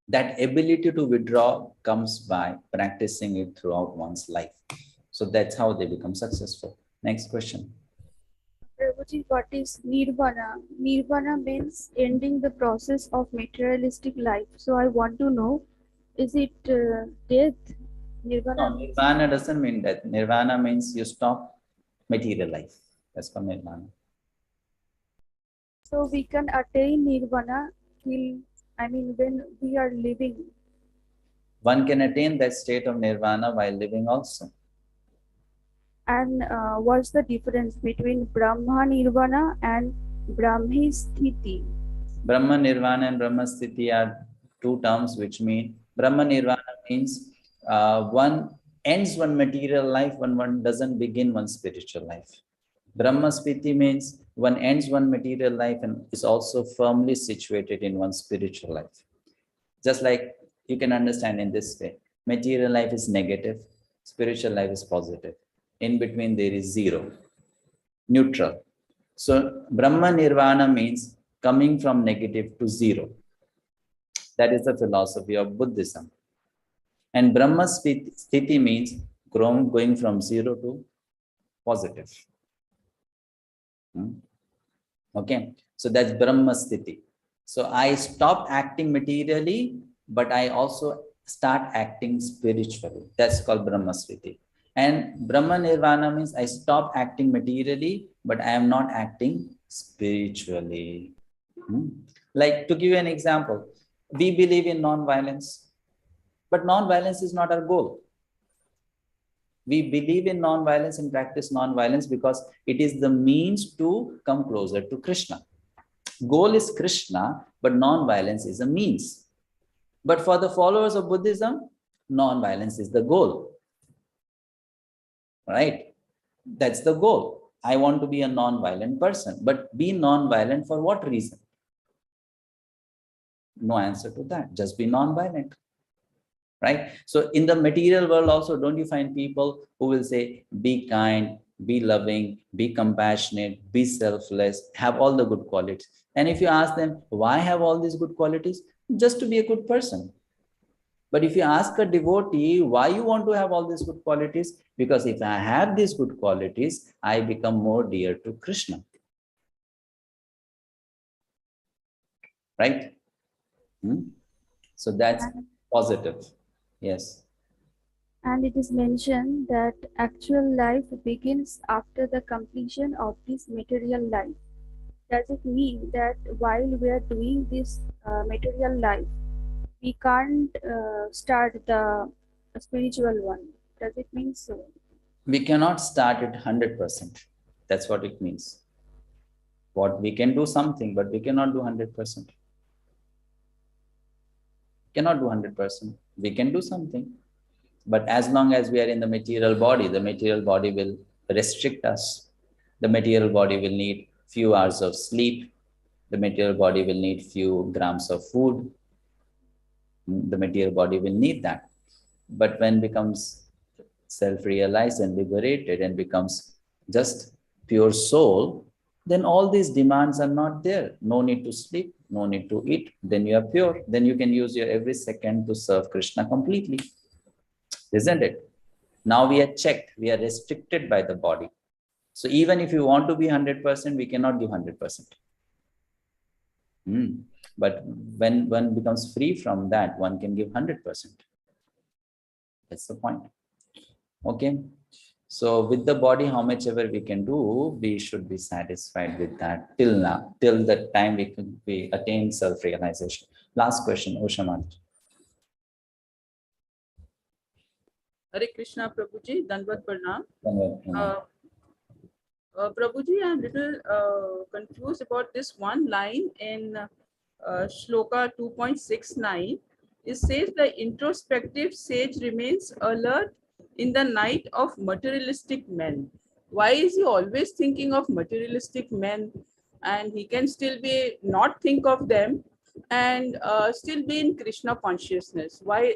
That ability to withdraw comes by practicing it throughout one's life. So that's how they become successful. Next question. Prabhuji, what is nirvana? Nirvana means ending the process of materialistic life. So I want to know, is it death? Nirvana? No, nirvana doesn't mean death. Nirvana means you stop material life. That's called nirvana. So we can attain nirvana when we are living. One can attain that state of nirvana while living also. And what's the difference between Brahma Nirvana and Brahmi Sthiti? Brahma Nirvana and Brahma Sthiti are two terms which mean, Brahma Nirvana means one ends one material life when one doesn't begin one spiritual life. Brahma Sthiti means one ends one material life and is also firmly situated in one spiritual life. Just like you can understand in this way, material life is negative, spiritual life is positive. In between there is zero, neutral. So Brahma Nirvana means coming from negative to zero. That is the philosophy of Buddhism. And Brahma Sthiti means going from zero to positive. Okay, so that's Brahma Sthiti. So I stop acting materially, but I also start acting spiritually. That's called Brahma Sthiti. And Brahma Nirvana means I stop acting materially, but I am not acting spiritually. Like, to give you an example, we believe in non-violence, but non-violence is not our goal. We believe in non-violence and practice non-violence because it is the means to come closer to Krishna. Goal is Krishna, but non-violence is a means. But for the followers of Buddhism, non-violence is the goal. Right? That's the goal. I want to be a non-violent person, but be non-violent for what reason? No answer to that. Just be non-violent. Right? So in the material world also, don't you find people who will say, be kind, be loving, be compassionate, be selfless, have all the good qualities. And if you ask them, why have all these good qualities? Just to be a good person. But if you ask a devotee, why you want to have all these good qualities? Because if I have these good qualities, I become more dear to Krishna. Right? So that's positive. Yes. And it is mentioned that actual life begins after the completion of this material life. Does it mean that while we are doing this material life, we can't start the spiritual one? Does it mean so? We cannot start it 100%. That's what it means. What we can do something, but we cannot do 100%. Cannot do 100%. We can do something. But as long as we are in the material body will restrict us. The material body will need few hours of sleep. The material body will need few grams of food. The material body will need that. But when it becomes self-realized and liberated and becomes just pure soul, then all these demands are not there. No need to sleep, no need to eat. Then you are pure. Then you can use your every second to serve Krishna completely. Isn't it? Now we are checked. We are restricted by the body. So even if you want to be 100%, we cannot give 100%. But when one becomes free from that, one can give 100%. That's the point. Okay. So with the body, how much ever we can do, we should be satisfied with that till now, till the time we attain self-realization. Last question, Oshamat. Hare Krishna, Prabhuji, Dandavat Pranam. Prabhuji, I'm a little confused about this one line in Shloka 2.69. It says the introspective sage remains alert in the night of materialistic men. Why is he always thinking of materialistic men, and he can still be not think of them and still be in Krishna consciousness? Why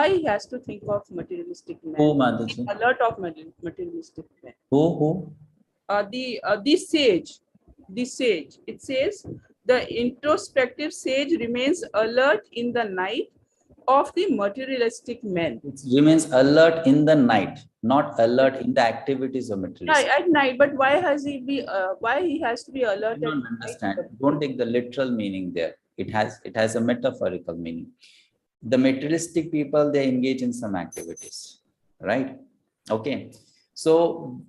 he has to think of materialistic men? Who, Madhuji? Alert of materialistic men. Who? The sage. It says the introspective sage remains alert in the night of the materialistic men. It remains alert in the night, not alert in the activities of materialistic. At night, but why has he be? Why he has to be alert? I don't understand. Don't take the literal meaning there. It has a metaphorical meaning. The materialistic people, they engage in some activities, right? Okay, so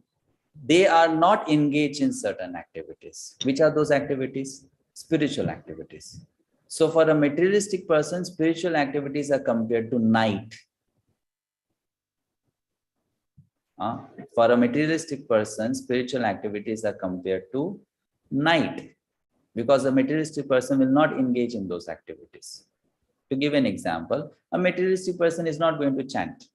they are not engaged in certain activities. Which are those activities? Spiritual activities. So for a materialistic person, spiritual activities are compared to night. For a materialistic person, spiritual activities are compared to night, because a materialistic person will not engage in those activities. To give an example, a materialistic person is not going to chant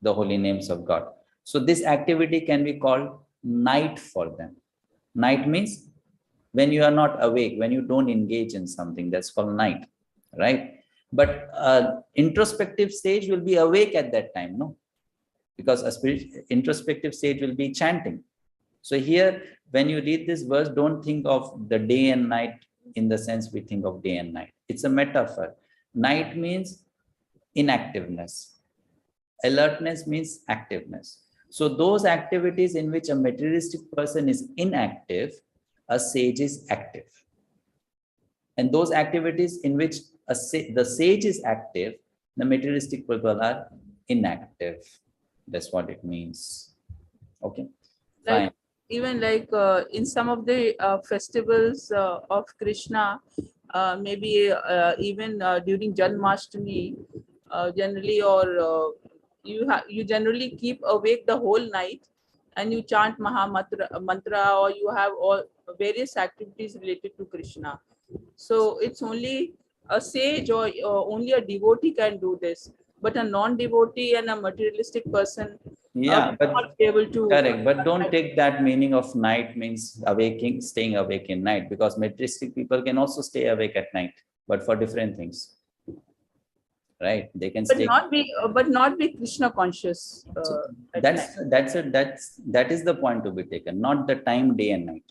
the holy names of God. So this activity can be called night for them. Night means when you are not awake, when you don't engage in something, that's called night, right? But introspective stage will be awake at that time, no? Because a introspective stage will be chanting. So here, when you read this verse, don't think of the day and night in the sense we think of day and night. It's a metaphor. Night means inactiveness. Alertness means activeness. So those activities in which a materialistic person is inactive, a sage is active. And those activities in which the sage is active, the materialistic people are inactive. That's what it means. Okay, fine. Like, even like in some of the festivals of Krishna, maybe even during Janmashtami, generally, or you generally keep awake the whole night and you chant mantra, or you have all various activities related to Krishna. So it's only a sage or only a devotee can do this, but a non-devotee and a materialistic person Yeah, but not be able to. correct. But don't take that meaning of night means awaking, staying awake in night, because materialistic people can also stay awake at night, but for different things. Right? They can But stay. not be Krishna conscious. That is the point to be taken, not the time, day and night.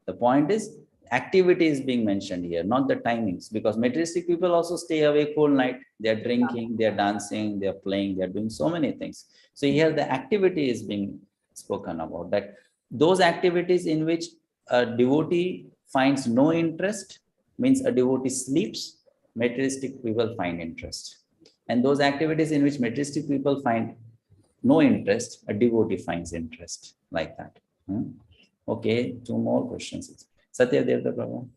The point is activity is being mentioned here, not the timings, because materialistic people also stay awake whole night. They're drinking, they're dancing, they're playing, they're doing so many things. So here the activity is being spoken about, that those activities in which a devotee finds no interest, means a devotee sleeps, materialistic people find interest. And those activities in which materialistic people find no interest, a devotee finds interest, like that. Okay, 2 more questions. Satya Devda Prabhu.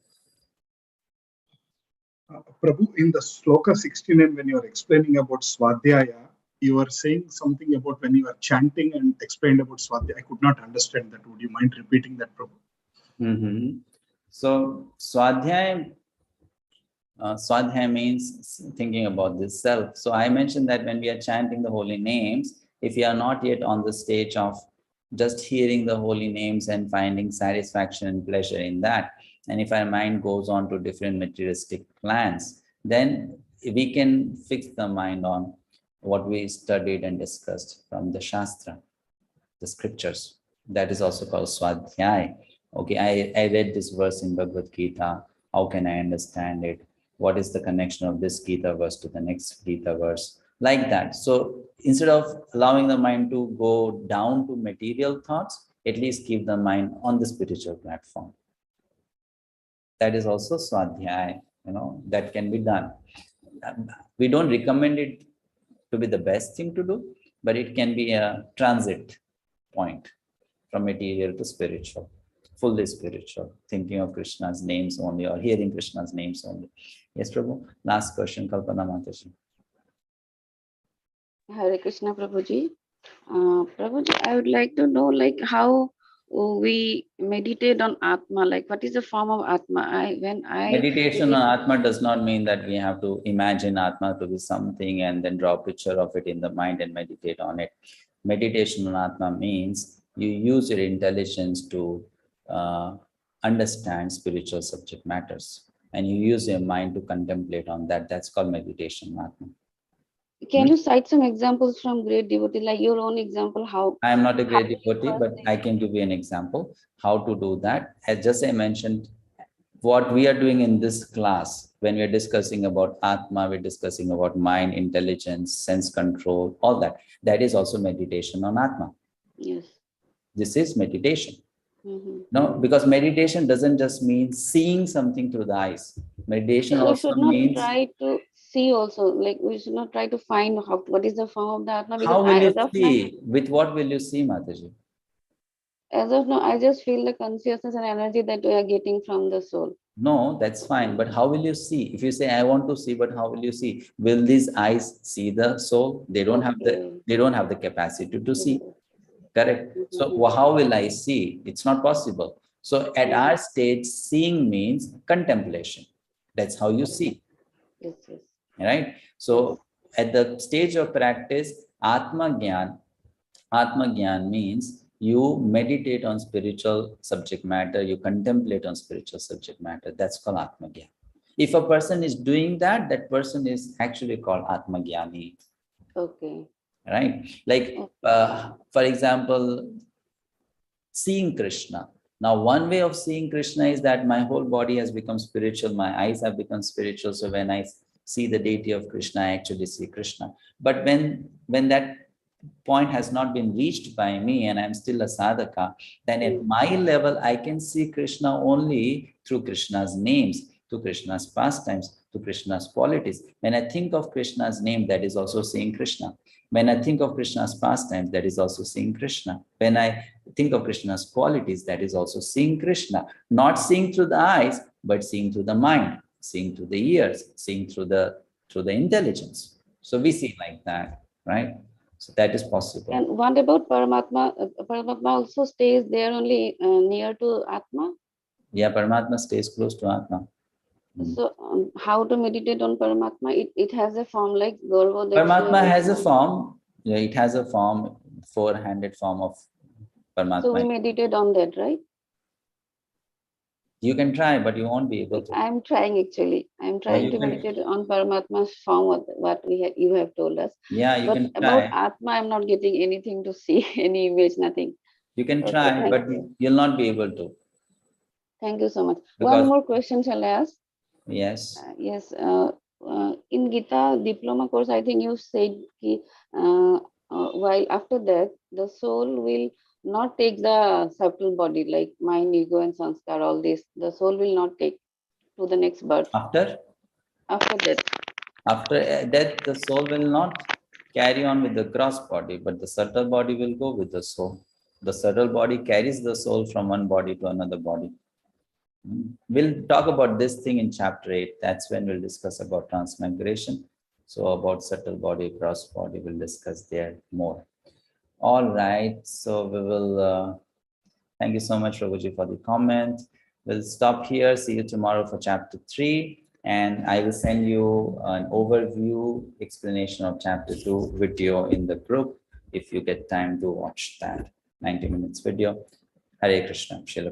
Prabhu, in the sloka 69, when you are explaining about Swadhyaya, you were saying something about when you are chanting and explained about Swadhyaya. I could not understand that. Would you mind repeating that, Prabhu? So Swadhyaya means thinking about this self. So I mentioned that when we are chanting the holy names, if we are not yet on the stage of just hearing the holy names and finding satisfaction and pleasure in that, and if our mind goes on to different materialistic plans, then we can fix the mind on what we studied and discussed from the Shastra, the scriptures. That is also called Swadhyaya. Okay, I read this verse in Bhagavad-gita. How can I understand it? What is the connection of this Gita verse to the next Gita verse? Like that. So instead of allowing the mind to go down to material thoughts, at least keep the mind on the spiritual platform. That is also Swadhyaya, that can be done. We don't recommend it to be the best thing to do, but it can be a transit point from material to spiritual, fully spiritual, thinking of Krishna's names only or hearing Krishna's names only. Yes, Prabhu. Last question, Kalpana Mataji. Hare Krishna, Prabhuji. Prabhuji, I would like to know how we meditate on Atma, what is the form of Atma? Meditation on Atma does not mean that we have to imagine Atma to be something and then draw a picture of it in the mind and meditate on it. Meditation on Atma means you use your intelligence to understand spiritual subject matters, and you use your mind to contemplate on that. That's called meditation on Atma. Can you cite some examples from great devotee, like your own example? How I am not a great devotee, but I can give you an example how to do that. As I mentioned, what we are doing in this class, when we are discussing about Atma, we're discussing about mind, intelligence, sense control, all that. That is also meditation on Atma. Yes. This is meditation. No, because meditation doesn't just mean seeing something through the eyes. Meditation we also should not means try to see also, we should not try to find what is the form of the Atma. How will you see? With what will you see, Mataji? As of now, I just feel the consciousness and energy that we are getting from the soul. No, that's fine. But how will you see? If you say, I want to see, but how will you see? Will these eyes see the soul? They don't have the capacity to see. Correct. So how will I see? It's not possible. So at our stage, seeing means contemplation. That's how you see. Yes, yes. Right? So at the stage of practice, Atma Gyan means you meditate on spiritual subject matter, you contemplate on spiritual subject matter. That's called Atma Gyan. If a person is doing that, that person is actually called Atma Gyani. Okay. Right? Like, for example, seeing Krishna. Now, one way of seeing Krishna is that my whole body has become spiritual, my eyes have become spiritual. So when I see the deity of Krishna, I actually see Krishna. But when that point has not been reached by me and I'm still a sadhaka, then at my level, I can see Krishna only through Krishna's names, through Krishna's pastimes, to Krishna's qualities. When I think of Krishna's name, that is also seeing Krishna. When I think of Krishna's pastimes, that is also seeing Krishna. When I think of Krishna's qualities, that is also seeing Krishna. Not seeing through the eyes, but seeing through the mind, seeing through the ears, seeing through the intelligence. So we see like that, right? So that is possible. And what about Paramatma? Paramatma also stays there only near to Atma? Yeah, Paramatma stays close to Atma. So how to meditate on Paramatma? It has a form like Gaurva. Paramatma has a form. Yeah, it has a form, four-handed form of Paramatma. So we meditate on that, right? You can try, but you won't be able to. I'm trying actually. I'm trying to meditate on Paramatma's form, what you have told us. Yeah, you can try. About Atma, I'm not getting anything to see, any image, nothing. You can try, but you'll not be able to. Thank you so much. Because one more question shall I ask? Yes. Yes. In Gita diploma course, I think you said while after that, the soul will not take the subtle body like mind, ego, and sanskar, all this. The soul will not take to the next birth. After? After death. After death, the soul will not carry on with the gross body, but the subtle body will go with the soul. The subtle body carries the soul from one body to another body. We'll talk about this thing in chapter 8. That's when we'll discuss about transmigration. So about subtle body, gross body, we'll discuss there more. All right. So we will, thank you so much, Prabhuji, for the comment. We'll stop here. See you tomorrow for chapter 3. And I will send you an overview explanation of chapter 2 video in the group if you get time to watch that 90 minutes video. Hare Krishna. Srila Prabhupada.